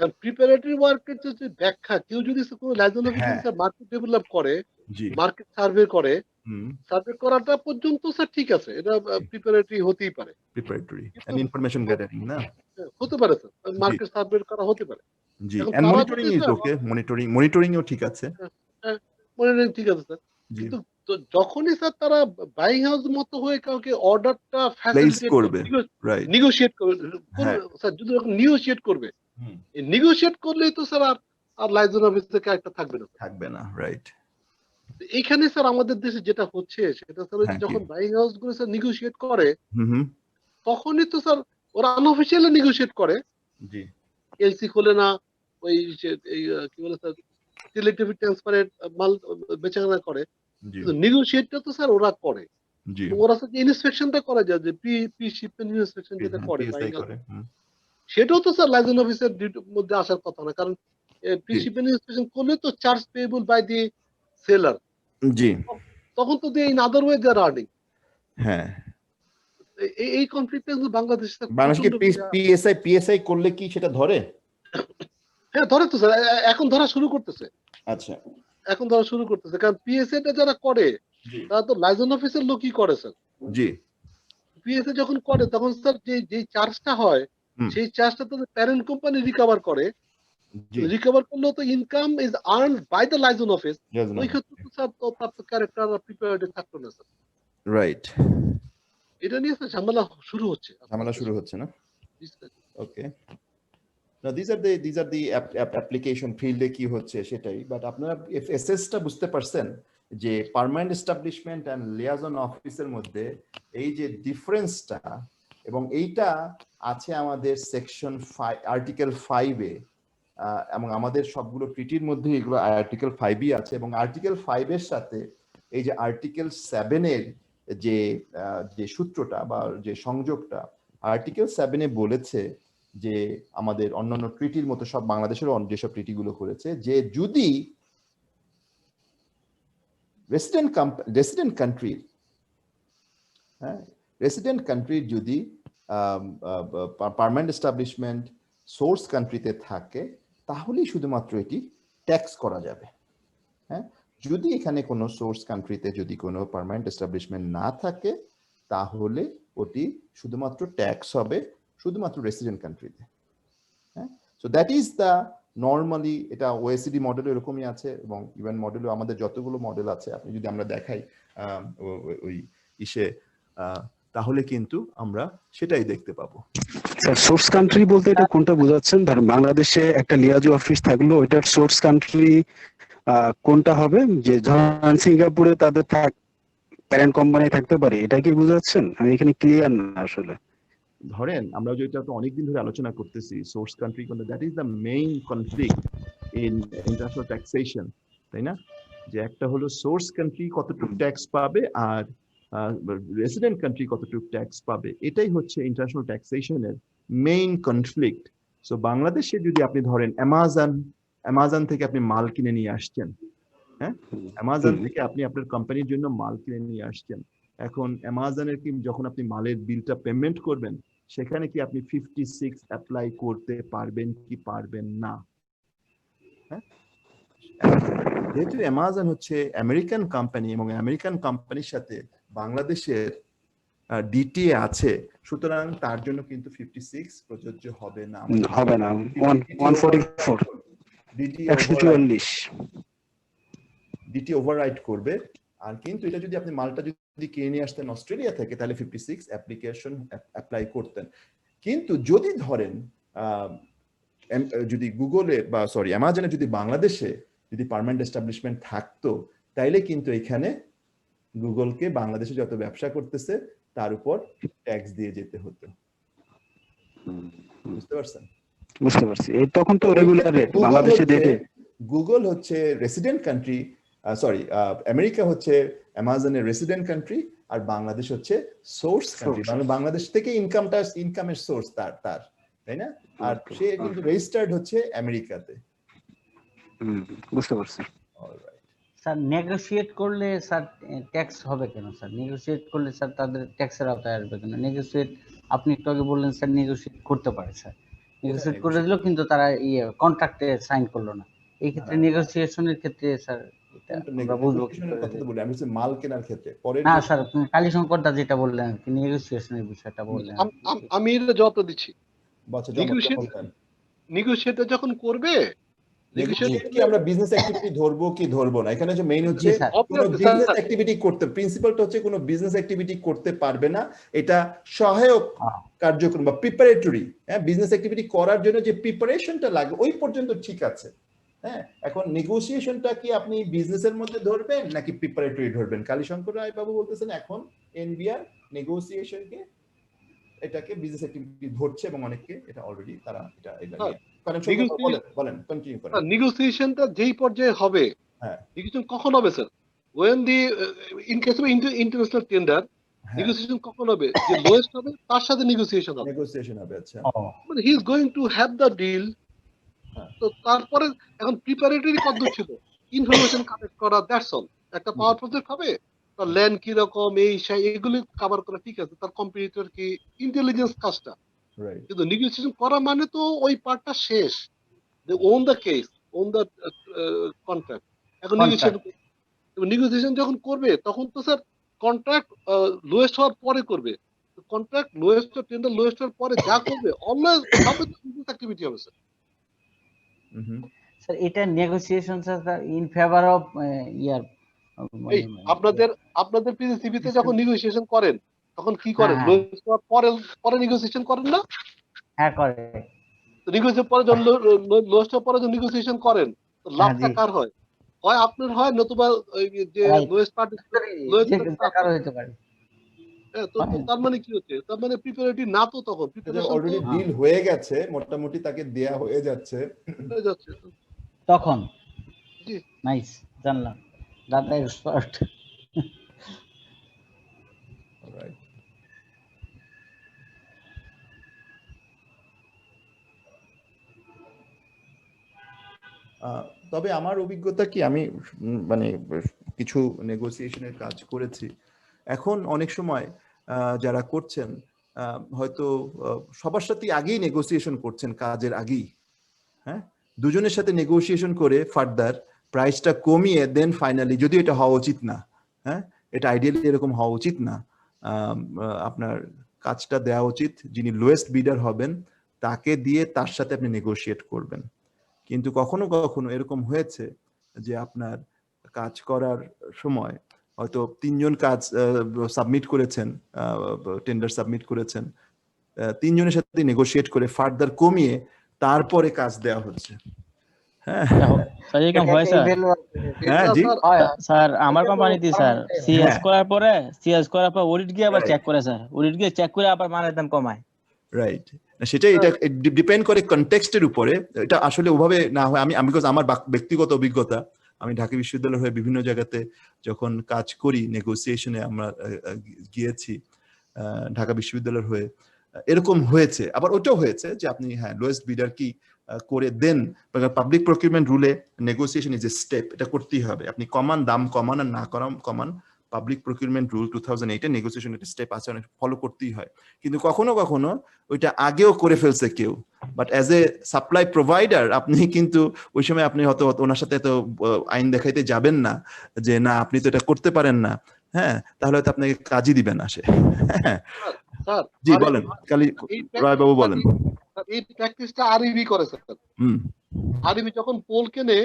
কারণ প্রিপারেটরি ওয়ার্কের যে ব্যাখ্যা, কেউ যদি কোনো লাইজেন্স অফিস হ্যাঁ। যদি স্যার মার্কেট ডেভেলপ করে, জি মার্কেট সার্ভে করে, হুম সার্ভে করাটা পর্যন্ত স্যার ঠিক আছে, এটা প্রিপারেটরি হতেই পারে, প্রিপারেটরি কিন্তু এন্ড ইনফরমেশন গ্যাদারিং না হতে পারে স্যার, জি মার্কেট সার্ভে করা হতে পারে। জি এখন এন্ড তারা মনিটরিং যদি ইজ স্যার ওকে, মনিটরিংও ঠিক আছে মনে নেই, ঠিক আছে স্যার, জি কিন্তু যখনই স্যার তারা বাইং হাউস মতো হয়ে কাউকে অর্ডারটা প্লেস ফ্যাসিলিটেট করবে রাইট নিগোশিয়েট করবে হ্যাঁ স্যার, যদি নিগোশিয়েট করবে, হুম নিগোশিয়েট করলেই তো স্যার আর লাইজেন্স অফিসের ক্যারেক্টার থাকবে না। থাকবে না রাইট এইখানে স্যার আমাদের দেশে যেটা হচ্ছে সেটা স্যার, ওই যে থ্যাংক যখন ইউ বাইং হাউস গুলো স্যার নিগোশিয়েট করে, হুম তখনই তো স্যার ওরা আনঅফিসিয়ালি নিগোশিয়েট করে, জি এলসি খোলে না, ওই এই কি বলে স্যার, সিলেক্টিভ ট্রান্সপারেন্ট মাল বেচাকেনা করে, জি কিন্তু নেগোশিয়েটটা তো স্যার ওরা করে। জি এবং ওরা স্যার যে ইন্সপেকশনটা করে যায়, যে প্রি শিপমেন্ট ইন্সপেকশন যেটা করে বাইং পিএসআই হাউস, করে সেটাও তো স্যার লাইজেন্স অফিসের ডিউটির মধ্যে আসার কথা না, কারণ প্রি জি শিপমেন্ট ইন্সপেকশন করলে তো charge payable by the seller, জি তখন তো in other way they are earning. হ্যাঁ এই কনফ্লিক্টটা কিন্তু বাংলাদেশে বাংলাদেশকে প্রচন্ড, পিএসআই করলে কি সেটা ধরে হ্যাঁ ধরে তো স্যার, এখন ধরা শুরু করতেছে, আচ্ছা এখন ধরা শুরু করতেছে, কারণ পিএসএ টা যারা করে জি তারা তো লাইজেন্স অফিসের লোকই করে স্যার। জি পিএসএ যখন করে তখন স্যার যে চার্জটা হয়, হুম সেই চার্জটা তো প্যারেন্ট কোম্পানি রিকভার করে, জি রিকভার করলেও তো income is earn by the liaison office. জাজনা ওই ক্ষেত্রে তো স্যার তো তার তো ক্যারেক্টার প্রিপারেটরি থাকতো না স্যার। রাইট এটা নিয়ে স্যার ঝামেলা শুরু হচ্ছে, ঝামেলা শুরু হচ্ছে না ওকে না these are the application ফিল্ডে কি হচ্ছে সেটাই বাট আপনারা এসএসটা বুঝতে পারছেন যে পার্মানেন্ট এস্টাবলিশমেন্ট এন্ড লিয়াজন অফিসের মধ্যে এই যে ডিফারেন্সটা এবং এইটা আছে আমাদের সেকশন 5 আর্টিকেল 5 এ এবং আমাদের সবগুলো ট্রিটির মধ্যে এগুলো আর্টিকেল 5ই আছে এবং আর্টিকেল 5 এর সাথে এই যে আর্টিকেল 7 এর যে যে সূত্রটা বা যে সংযোগটা আর্টিকেল 7 এ বলেছে যে আমাদের অন্যান্য ট্রিটির মতো সব বাংলাদেশেরও যেসব ট্রিটিগুলো করেছে যে যদি রেসিডেন্ট কান্ট্রির হ্যাঁ রেসিডেন্ট কান্ট্রির যদি পার্মানেন্ট এস্টাবলিশমেন্ট সোর্স কান্ট্রিতে থাকে তাহলেই শুধুমাত্র এটি ট্যাক্স করা যাবে হ্যাঁ যদি এখানে কোনো সোর্স কান্ট্রিতে যদি কোনো পার্মানেন্ট এস্টাবলিশমেন্ট না থাকে তাহলে ওটি শুধুমাত্র ট্যাক্স হবে শুধুমাত্র রেসিডেন্ট কান্ট্রিতে হ্যাঁ so that is the normally এটা ওএসিডি মডেল এরকমই আছে এবং ইভেন মডেলও আমাদের যতগুলো মডেল আছে আপনি যদি আমরা দেখাই ওই ইসে তাহলে কিন্তু আমরা সেটাই দেখতে পাবো স্যার সোর্স কান্ট্রি বলতে এটা কোনটা বোঝাচ্ছেন? ধরেন বাংলাদেশে একটা লিয়াজো অফিস থাকলো, ওইটার সোর্স কান্ট্রি কোনটা হবে? যে ধরেন সিঙ্গাপুরে তাদের প্যারেন্ট কোম্পানি থাকতে পারে, এটা কি বোঝাচ্ছেন? আমি এখানে ক্লিয়ার না আসলে। ধরেন আমরা যেটা তো অনেকদিন ধরে আলোচনা করতেছি সোর্স কান্ট্রি কোনটা, that is the main conflict in international taxation, তাই না? যে একটা হলো সোর্স কান্ট্রি কতটুকু ট্যাক্স পাবে আর রেসিডেন্ট কান্ট্রি কতটুকু ট্যাক্স পাবে, এটাই হচ্ছে ইন্টারন্যাশনাল ট্যাক্সেশনের মেইন কনফ্লিক্ট। সো বাংলাদেশে যদি আপনি ধরেন অ্যামাজন থেকে আপনি মাল কিনে নিয়ে আসছেন, হ্যাঁ অ্যামাজন থেকে আপনি আপনার কোম্পানির জন্য মাল কিনে নিয়ে আসছেন, এখন অ্যামাজনের কি যখন আপনি মালের বিলটা পেমেন্ট করবেন সেখানে কি আপনি 56 অ্যাপ্লাই করতে পারবেন কি পারবেন না? হ্যাঁ যেহেতু অ্যামাজন হচ্ছে আমেরিকান কোম্পানি এবং আমেরিকান কোম্পানির সাথে বাংলাদেশের ডিটিএ আছে, সুতরাং তার জন্য কিন্তু 56 প্রযোজ্য হবে না, হবে না 144 144 ডিটি ওভাররাইড করবে। আর কিন্তু এটা যদি আপনি মালটা যদি কিনে নিয়ে আসতেন অস্ট্রেলিয়া থেকে তাহলে 56 অ্যাপ্লিকেশন অ্যাপ্লাই করতেন। কিন্তু যদি ধরেন যদি গুগলে বা সরি অ্যামাজনে যদি বাংলাদেশে যদি পার্মানেন্ট এস্টাবলিশমেন্ট থাকতো তাইলে কিন্তু এখানে গুগলকে বাংলাদেশে যত ব্যবসা করতেছে তার উপর ট্যাক্স দিয়ে যেতে হতো। বুঝতে পারছেন? বুঝতে পারছি। এই তখন তো রেগুলার রেট বাংলাদেশে দেখে গুগল হচ্ছে রেসিডেন্ট কান্ট্রি, সরি আমেরিকা হচ্ছে অ্যামাজনের রেসিডেন্ট কান্ট্রি আর বাংলাদেশ হচ্ছে সোর্স কান্ট্রি, মানে বাংলাদেশ থেকে ইনকামের সোর্স তার তাই না? আর সে কিন্তু রেজিস্টার্ড হচ্ছে আমেরিকাতে। বুঝতে পারছি। স্যার নেগোশিয়েট করলে স্যার ট্যাক্স হবে কেন স্যার? নেগোশিয়েট করলে স্যার তাদের ট্যাক্সের আওতায় আসবে কেন? নেগোশিয়েট আপনি একটু আগে বললেন স্যার নেগোশিয়েট করতে পারে স্যার, নেগোসিয়েট করে দিল কিন্তু তারা কন্ট্রাক্টে সাইন করলো না, এই ক্ষেত্রে নেগোসিয়েশনের ক্ষেত্রে স্যার এটা আমরা বুঝবো কি করে? কথা তো বলি, আমি বলছি মাল কেনার ক্ষেত্রে পরের না স্যার, কালী শঙ্করদা যেটা বললেন আর কি, নেগোসিয়েশনের বিষয়টা বললেন। আমি এটা জবাব দিচ্ছি। বছর নেগোসিয়েট যখন করবে, নেগোশিয়েট কি আমরা বিজনেস অ্যাক্টিভিটি ধরবো কি ধরবো না, এখানে যে মেইন হচ্ছে জি স্যার, কোনো বিজনেস অ্যাক্টিভিটি করতে, প্রিন্সিপালটা হচ্ছে কোনো বিজনেস অ্যাক্টিভিটি করতে পারবে না, এটা সহায়ক কার্যক্রম বা প্রিপারেটরি। হ্যাঁ, বিজনেস অ্যাক্টিভিটি করার জন্য যে প্রিপারেশনটা লাগে ওই পর্যন্ত ঠিক আছে। হ্যাঁ, এখন নেগোসিয়েশনটা কি আপনি বিজনেসের মধ্যে ধরবেন নাকি প্রিপারেটরি ধরবেন? কালীশঙ্কর রায় বাবু বলতেছেন এখন এনবিআর নেগোসিয়েশনকে, এটাকে বিজনেস অ্যাক্টিভিটি ধরছে এবং অনেককে এটা অলরেডি তারা এটা বলেন কন্টিনিউ করেন। নেগোসিয়েশনটা যেই পর্যায়ে হবে, নেগোসিয়েশন কখন হবে sir? when the in case of international tender, negotiation কখন হবে? যে লোয়েস্ট হবে তার সাথে নেগোসিয়েশন হবে। আচ্ছা, মানে he is going to have the deal. তো তারপরে এখন প্রিপারেটরি কত ছিল? ইনফরমেশন কালেক্ট করা, দ্যাটস অল। একটা পাওয়ার প্রজেক্ট হবে, তার ল্যান্ড কি রকম, এগুলি কভার করা ঠিক আছে, তার কম্পিটিটর কি, ইন্টেলিজেন্স কাজটা। কিন্তু নেগোসিয়েশন করা মানে তো ওই পার্টটা শেষ। They won the case, won the contract. এখন নেগোসিয়েশন যখন করবে তখন তো স্যার কন্ট্রাক্ট লোয়েস্ট হওয়ার পরে করবে। কন্ট্রাক্ট লোয়েস্ট, টেন্ডার লোয়েস্ট হওয়ার পরে যা করবে অলওয়েজ সবই বিজনেস অ্যাক্টিভিটি হবে স্যার। স্যার এটা negotiation sir in favour of year, আপনাদের পিসিবিতে যখন নেগোসিয়েশন করেন তখন কি করেন? লোয়েস্ট হওয়ার পরে নেগোসিয়েশন করেন না? হ্যাঁ করে। তো নেগোসিয়েশন পরে যখন লোয়েস্ট হওয়ার পরে যখন নেগোসিয়েশন করেন, তো লাভটা কার হয়? হয় আপনার হয়, নতুবা যে লোয়েস্ট পার্টি হতে পারে। তো তার মানে কি হচ্ছে? তার মানে প্রিপারেটরি না তো, তখন অলরেডি ডিল হয়ে গেছে, মোটামুটি তাকে দেয়া হয়ে যাচ্ছে তখন। জি, নাইস, জানলাম দাদা এক্সপার্ট। অলরাইট, তবে আমার অভিজ্ঞতা কি, আমি মানে কিছু নেগোসিয়েশনের কাজ করেছি। এখন অনেক সময় যারা করছেন হয়তো সবার সাথে আগেই নেগোসিয়েশন করছেন, কাজের আগেই। হ্যাঁ, দুজনের সাথে নেগোসিয়েশন করে ফার্দার প্রাইসটা কমিয়ে দেন ফাইনালি, যদিও এটা হওয়া উচিত না। হ্যাঁ, এটা আইডিয়ালি এরকম হওয়া উচিত না। আপনার কাজটা দেওয়া উচিত যিনি লোয়েস্ট বিডার হবেন তাকে দিয়ে তার সাথে আপনি নেগোশিয়েট করবেন। কিন্তু কখনো কখনো এরকম হয়েছে যে আপনার কাজ করার সময় হয়তো 3 জন কাজ সাবমিট করেছেন, টেন্ডার সাবমিট করেছেন, 3 জনের সাথে নেগোশিয়েট করে ফার্দার কমিয়ে তারপরে কাজ দেওয়া হচ্ছে। হ্যাঁ স্যার, আমার কোম্পানিতে স্যার সিএস করার পরে অডিট গিয়ে আবার চেক করে স্যার, অডিট গিয়ে চেক করে আবার মানের দাম কমায়। রাইট, সেটাই, এটা ডিপেন্ড করে কনটেক্সটের উপরে। এটা আসলে ওভাবে না হয়, আমি বিকজ আমার ব্যক্তিগত অভিজ্ঞতা, আমি ঢাকা বিশ্ববিদ্যালয়ের হয়ে বিভিন্ন জায়গাতে যখন কাজ করি নেগোসিয়েশনে আমরা গিয়েছি, ঢাকা বিশ্ববিদ্যালয়ের হয়ে এরকম হয়েছে। আবার ওটাও হয়েছে যে আপনি লোয়েস্ট বিডার কি করে দেন। পাবলিক প্রকিউরমেন্ট রুলে নেগোসিয়েশন ইজ এ স্টেপ, এটা করতেই হবে। আপনি কমান, দাম কমান আর না কমান, পাবলিক প্রকিউরমেন্ট রুল 2008 নেগোসিয়েশন একটা স্টেপ আছে, অনেক ফলো করতেই হয়। কিন্তু কখনো কখনো ওইটা আগেও করে ফেলছে কেউ, but as a supply provider আপনি কিন্তু ওই সময় আপনি হয়তো ওনার সাথে তো আইন দেখাইতে যাবেন না যে না আপনি তো এটা করতে পারেন না। হ্যাঁ, তাহলে হয়তো আপনাকে কাজই দিবেন না সে। জি বলেন, কালী রায় বাবু বলেন। এই প্র্যাকটিসটা আরইবি করে স্যার। আরইবি যখন পোল কেনে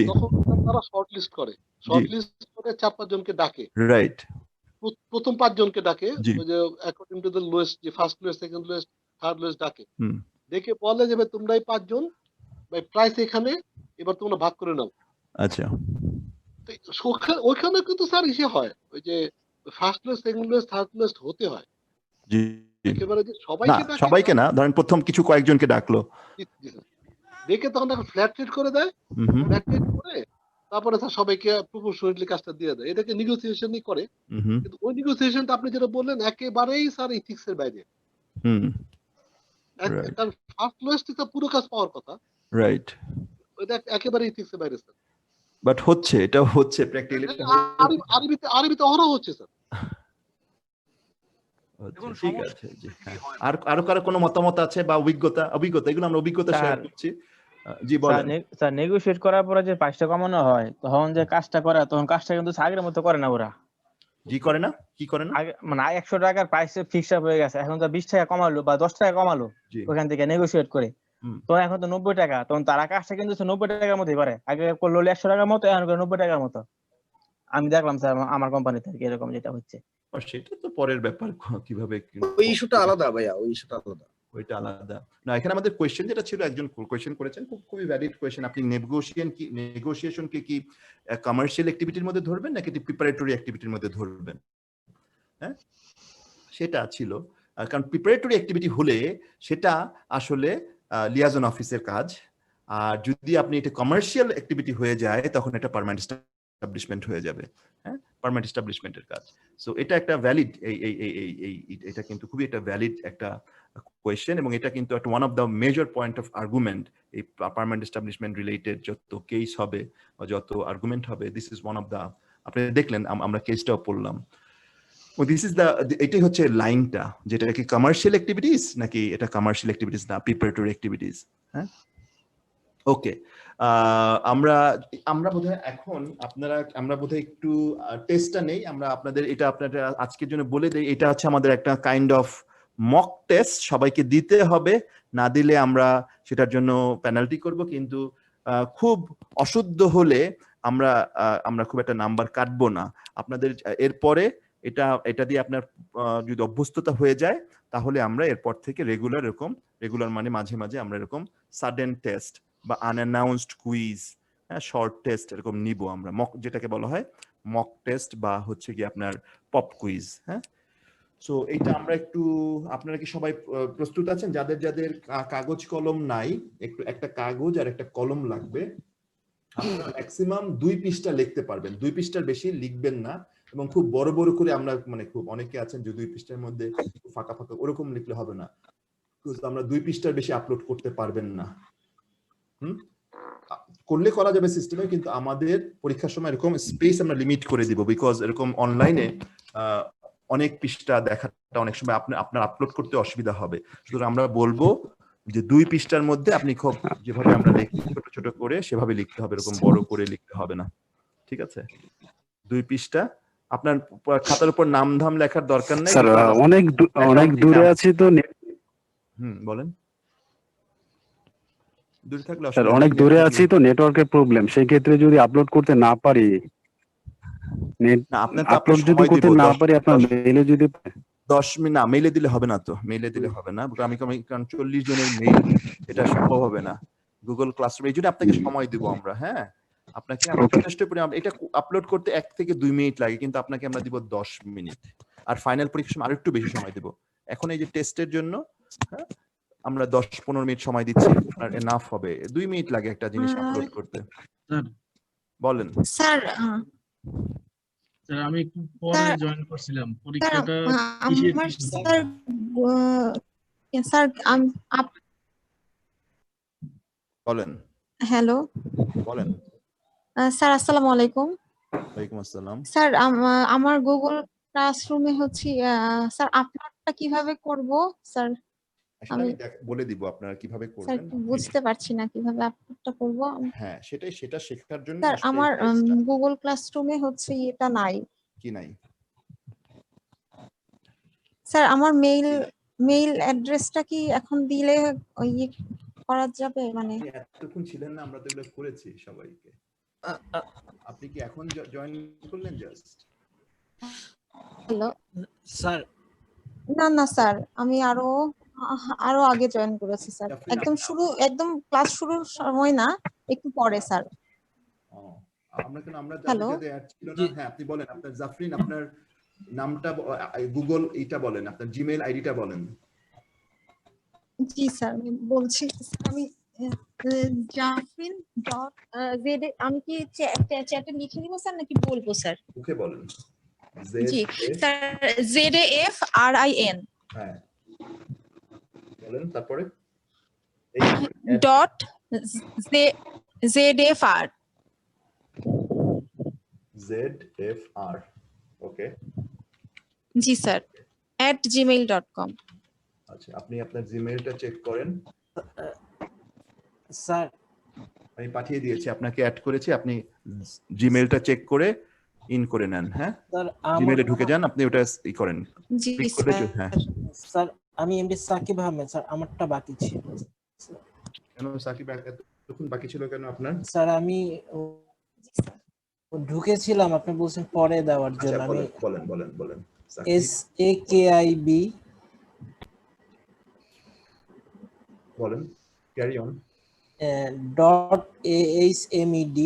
তখন তারা শর্টলিস্ট করে, শর্টলিস্ট করে 4-5 জনকে ডাকে। রাইট, প্রথম 5 জনকে ডাকে, ওই যে অ্যাকর্ডিং টু দ্য লোয়েস্ট, যে first lowest, second lowest, third lowest ডাকে। দেখে বলে যে তোমরা এই 5 জন ভাই প্রাইস এখানে, এবার তোমরা ভাগ করে নাও। আচ্ছা, ওইখানে কিন্তু স্যার ইসে হয়, ওই যে first lowest, second lowest, third lowest হতে হয়। জি, একেবারে যে সবাইকে না, ধরেন প্রথম কিছু কয়েকজনকে ডাকলো, দেখে তখন তাকে ফ্ল্যাট রেট করে দেয়। ফ্ল্যাট রেট করে তারপরে স্যার সবাইকে প্রপোর্শনালি কাজটা দিয়ে দেয়। এটাকে নেগোসিয়েশনই করে। কিন্তু ওই নেগোসিয়েশনটা আপনি যেটা বললেন একেবারেই স্যার ইথিক্স এর বাইরে। কারণ ফার্স্ট লোয়েস্ট তো পুরো কাজ পাওয়ার কথা। রাইট, ওইটা একেবারে ইথিক্স এর বাইরে স্যার। বাট হচ্ছে, এটা হচ্ছে প্র্যাকটিক্যালি, আরবিতে অহরহ হচ্ছে স্যার। আচ্ছা, ঠিক আছে জি, হ্যাঁ। আর আরো কারো কোনো মতামত আছে বা অভিজ্ঞতা এগুলো আমরা অভিজ্ঞতা শেয়ার করছি। জি বলেন। স্যার নেগোশিয়েট করার পরে যে প্রাইসটা কমানো হয় তখন যে কাজটা করে তখন কাজটা কিন্তু আগের মতো করে না ওরা। জি করে না, কি করে না? আগে মানে 100 টাকার প্রাইস ফিক্স আপ হয়ে গেছে, এখন তো 20 টাকা কমালো বা 10 টাকা কমালো ওখান থেকে নেগোশিয়েট করে, তো এখন তো 90 টাকা, তখন তারা কাজটা কিন্তু 90 টাকার মধ্যেই করে। আগে করলো 100 টাকার মতো, এখন করে 90 টাকার মতো। আমি দেখলাম স্যার আমার কোম্পানিতে এরকম যেটা হচ্ছে। সেটা তো পরের ব্যাপার, কিভাবে ওই ইস্যুটা আলাদা ভাইয়া, ওই ইস্যুটা আলাদা, ওইটা আলাদা না। এখানে আমাদের কোয়েশ্চেন যেটা ছিল, একজন কোয়েশ্চেন করেছেন, খুবই ভ্যালিড কোয়েশ্চেন। আপনি নেগোশিয়েশনকে কি কমার্শিয়াল অ্যাক্টিভিটির মধ্যে ধরবেন নাকি প্রিপারেটরি অ্যাক্টিভিটির মধ্যে ধরবেন? হ্যাঁ, সেটা ছিল। কারণ প্রিপারেটরি অ্যাক্টিভিটি হলে সেটা আসলে লিয়াজন অফিসের কাজ, আর যদি আপনি এটা কমার্শিয়াল অ্যাক্টিভিটি হয়ে যায় তখন এটা পার্মানেন্ট এস্টাবলিশমেন্ট হয়ে যাবে। হ্যাঁ, পার্মানেন্ট এস্টাবলিশমেন্টের কাজ। সো এটা একটা ভ্যালিড, এটা কিন্তু খুবই একটা ভ্যালিড একটা কোয়েশ্চেন, এবং এটা কিন্তু একটা one of the major point of argument. এই পার্মানেন্ট এস্টাবলিশমেন্ট রিলেটেড যত কেস হবে বা যত আর্গুমেন্ট হবে, this is one of the, আপনি দেখলেন আমরা কেসটাও পড়লাম। দিস ইজ দ্য, এটাই হচ্ছে লাইনটা, যেটা কি কমার্শিয়াল অ্যাক্টিভিটিস নাকি এটা কমার্শিয়াল অ্যাক্টিভিটিস না, প্রিপারেটরি অ্যাক্টিভিটিস। হ্যাঁ, ওকে। আমরা বোধহয় এখন আমরা বোধহয় একটু টেস্টটা নেই। আমরা আপনাদের আজকের জন্য বলে দেই, এটা হচ্ছে আমাদের একটা কাইন্ড অফ মক টেস্ট, সবাইকে দিতে হবে, না দিলে আমরা সেটার জন্য পেনাল্টি করব। কিন্তু খুব অশুদ্ধ হলে আমরা খুব একটা নাম্বার কাটবো না আপনাদের। এরপরে এটা দিয়ে আপনার যদি অভ্যস্ততা হয়ে যায়, তাহলে আমরা এরপর থেকে রেগুলার মানে মাঝে মাঝে আমরা এরকম সাডেন টেস্ট বা আনঅ্যানাউন্সড কুইজ, শর্ট টেস্ট এরকম নিব আমরা, যেটাকে বলা হয় মক টেস্ট বা হচ্ছে কি আপনার পপ কুইজ। হ্যাঁ, সো এইটা আমরা একটু, আপনারা কি সবাই প্রস্তুত আছেন? যাদের যাদের কাগজ কলম নাই, একটা কাগজ আর একটা কলম লাগবে। আপনারা ম্যাক্সিমাম 2 পৃষ্ঠা লিখতে পারবেন, 2 পৃষ্ঠার বেশি লিখবেন না, এবং খুব বড় বড় করে আমরা মানে খুব অনেকে আছেন যে 2 পৃষ্ঠার মধ্যে ফাঁকা ফাঁকা ওরকম লিখলে হবে না, আমরা 2 পৃষ্ঠার বেশি আপলোড করতে পারবেন না। করলে করা যাবে সিস্টেমে, কিন্তু আমাদের পরীক্ষার সময় এরকম স্পেস আমরা লিমিট করে দিব, বিকজ এরকম অনলাইনে অনেক পৃষ্ঠা দেখাটা অনেক সময় আপনার আপলোড করতে অসুবিধা হবে। সুতরাং আমরা বলবো যে 2 পৃষ্ঠার মধ্যে আপনি খুব যেভাবে আমরা লিখি ছোট ছোট করে সেভাবে লিখতে হবে, এরকম বড় করে লিখতে হবে না। ঠিক আছে, 2 পৃষ্ঠা। আপনার খাতার উপর নাম ধাম লেখার দরকার নেই। স্যার অনেক দূরে আছি তো। বলেন। দূরে থাকলে স্যার অনেক দূরে আছি তো, নেটওয়ার্কের প্রবলেম, সেই ক্ষেত্রে যদি আপলোড করতে না পারি, আপলোড যদি করতে না পারি, আপনার মেইলে যদি 10 মিনিট না, মেইলে দিলে হবে না তো, মেইলে দিলে হবে না, কারণ 40 জনের মেইল, এটা সম্ভব হবে না গুগল ক্লাসরুম। এই জন্য আপনাকে সময় দিব আমরা। হ্যাঁ, আপনাকে আমরা যথেষ্ট পরিমাণ, এটা আপলোড করতে 1 থেকে 2 মিনিট লাগে, কিন্তু আপনাকে আমরা দিব 10 মিনিট, আর ফাইনাল পরীক্ষার সময় আরেকটু বেশি সময় দিব। এখন এই যে টেস্টের জন্য আমরা 10-15 মিনিট সময় দিচ্ছি, আপনার এনাফ হবে। 2 মিনিট লাগে একটা জিনিস আপলোড করতে। বলেন স্যার। স্যার আমি একটু পরে জয়েন করছিলাম, পরীক্ষাটা আমার স্যার স্যার বলেন। হ্যালো, বলেন। স্যার আসসালামু আলাইকুম। ওয়ালাইকুম আসসালাম। স্যার আমার গুগল ক্লাসরুমে হচ্ছে স্যার আপলোডটা কিভাবে করব স্যার? আমি বলে দিব আপনারা কিভাবে করবেন। স্যার বুঝতে পারছি না কিভাবে আপলোডটা করব। হ্যাঁ, সেটা শেখার জন্য স্যার আমার গুগল ক্লাসরুমে হচ্ছে এটা নাই। কি নাই? স্যার আমার মেইল অ্যাড্রেসটা কি এখন দিলে ওই করা যাবে? মানে এতক্ষণ ছিলেন না, আমরা তো এগুলো করেছি সবাইকে। আপনি কি এখন জয়েন করলেন জাস্ট? Hello sir. না স্যার, আমি আরো আগে জয়েন করেছি স্যার, একদম ক্লাস শুরুর সময় না, একটু পরে স্যার। আমরা যাদের অ্যাড ছিল না। হ্যাঁ, আপনি বলেন আপনার জাফরিন, আপনার নামটা গুগল এইটা বলেন, আপনার জিমেইল আইডিটা বলেন। জি স্যার আমি বলছি, আমি জাফরিন ডট জেড, আমি কি চ্যাটে লিখে দিব স্যার নাকি বলবো স্যার? মুখে বলেন। জি স্যার, ZAFRIN। হ্যাঁ বলেন, তারপরে ডট ZFR। ওকে জি স্যার, @gmail.com. আচ্ছা, আপনি আপনার জিমেইলটা চেক করেন। স্যার আমি পাঠিয়ে দিয়েছি, আপনাকে অ্যাড করেছি, আপনি জিমেইলটা চেক করে ইন করে নেন। হ্যাঁ, স্যার জিমেইলে ঢুকে যান, আপনি ওটা ই করেন, জি ক্লিক করলে হ্যাঁ। স্যার আমি এমডি সাকিব আহমেদ স্যার, আমারটা বাকি ছিল। কেন সাকিব এতক্ষণ বাকি ছিল কেন আপনার? স্যার আমি ঢুকেছিলাম, আপনি বলছেন পরে দেওয়ার জন্য। আচ্ছা, আমি বলেন। SAKIB বলেন, ক্যারি অন। .ahmed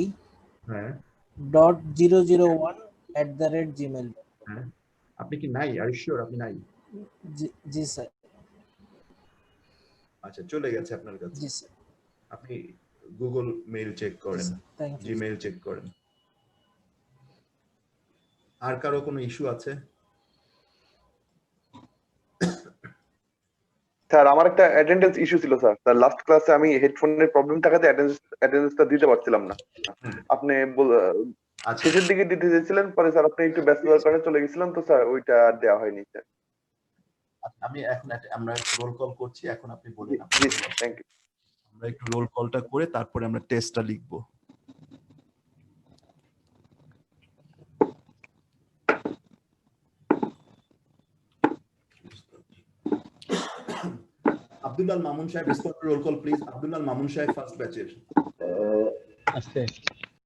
হ্যাঁ .001 হ্যাঁ, আপনি কি নাই? আর ইউ শিওর আপনি নাই? জি স্যার। আচ্ছা, চলে গেছে আপনার কাছে। জি স্যার। আপনি গুগল মেইল চেক করেন, থ্যাংক ইউ। জিমেইল চেক করেন। আর কারো কোনো ইস্যু আছে? স্যার আমার একটা অ্যাটেন্ডেন্স ইস্যু ছিল স্যার। লাস্ট ক্লাসে আমি হেডফোনের প্রবলেম থাকাতে অ্যাটেন্ডেন্সটা দিতে পারছিলাম না। আপনি শেষের দিকে দিতে চেয়েছিলেন, পরে স্যার আপনি একটু ব্যস্ততার কারণে চলে গেছিলাম, তো স্যার ওইটা আর দেওয়া হয়নি স্যার। আমি এখন আমরা রোল কল করছি, এখন আপনি বলেন। জি স্যার, থ্যাংক ইউ। আমরা একটু রোল কলটা করে তারপরে আমরা টেস্টটা লিখব। আব্দুল্লাহ মামুন সাহেব, respond roll call please. Abdullah Mamun সাহেব ফার্স্ট ব্যাচের। আচ্ছা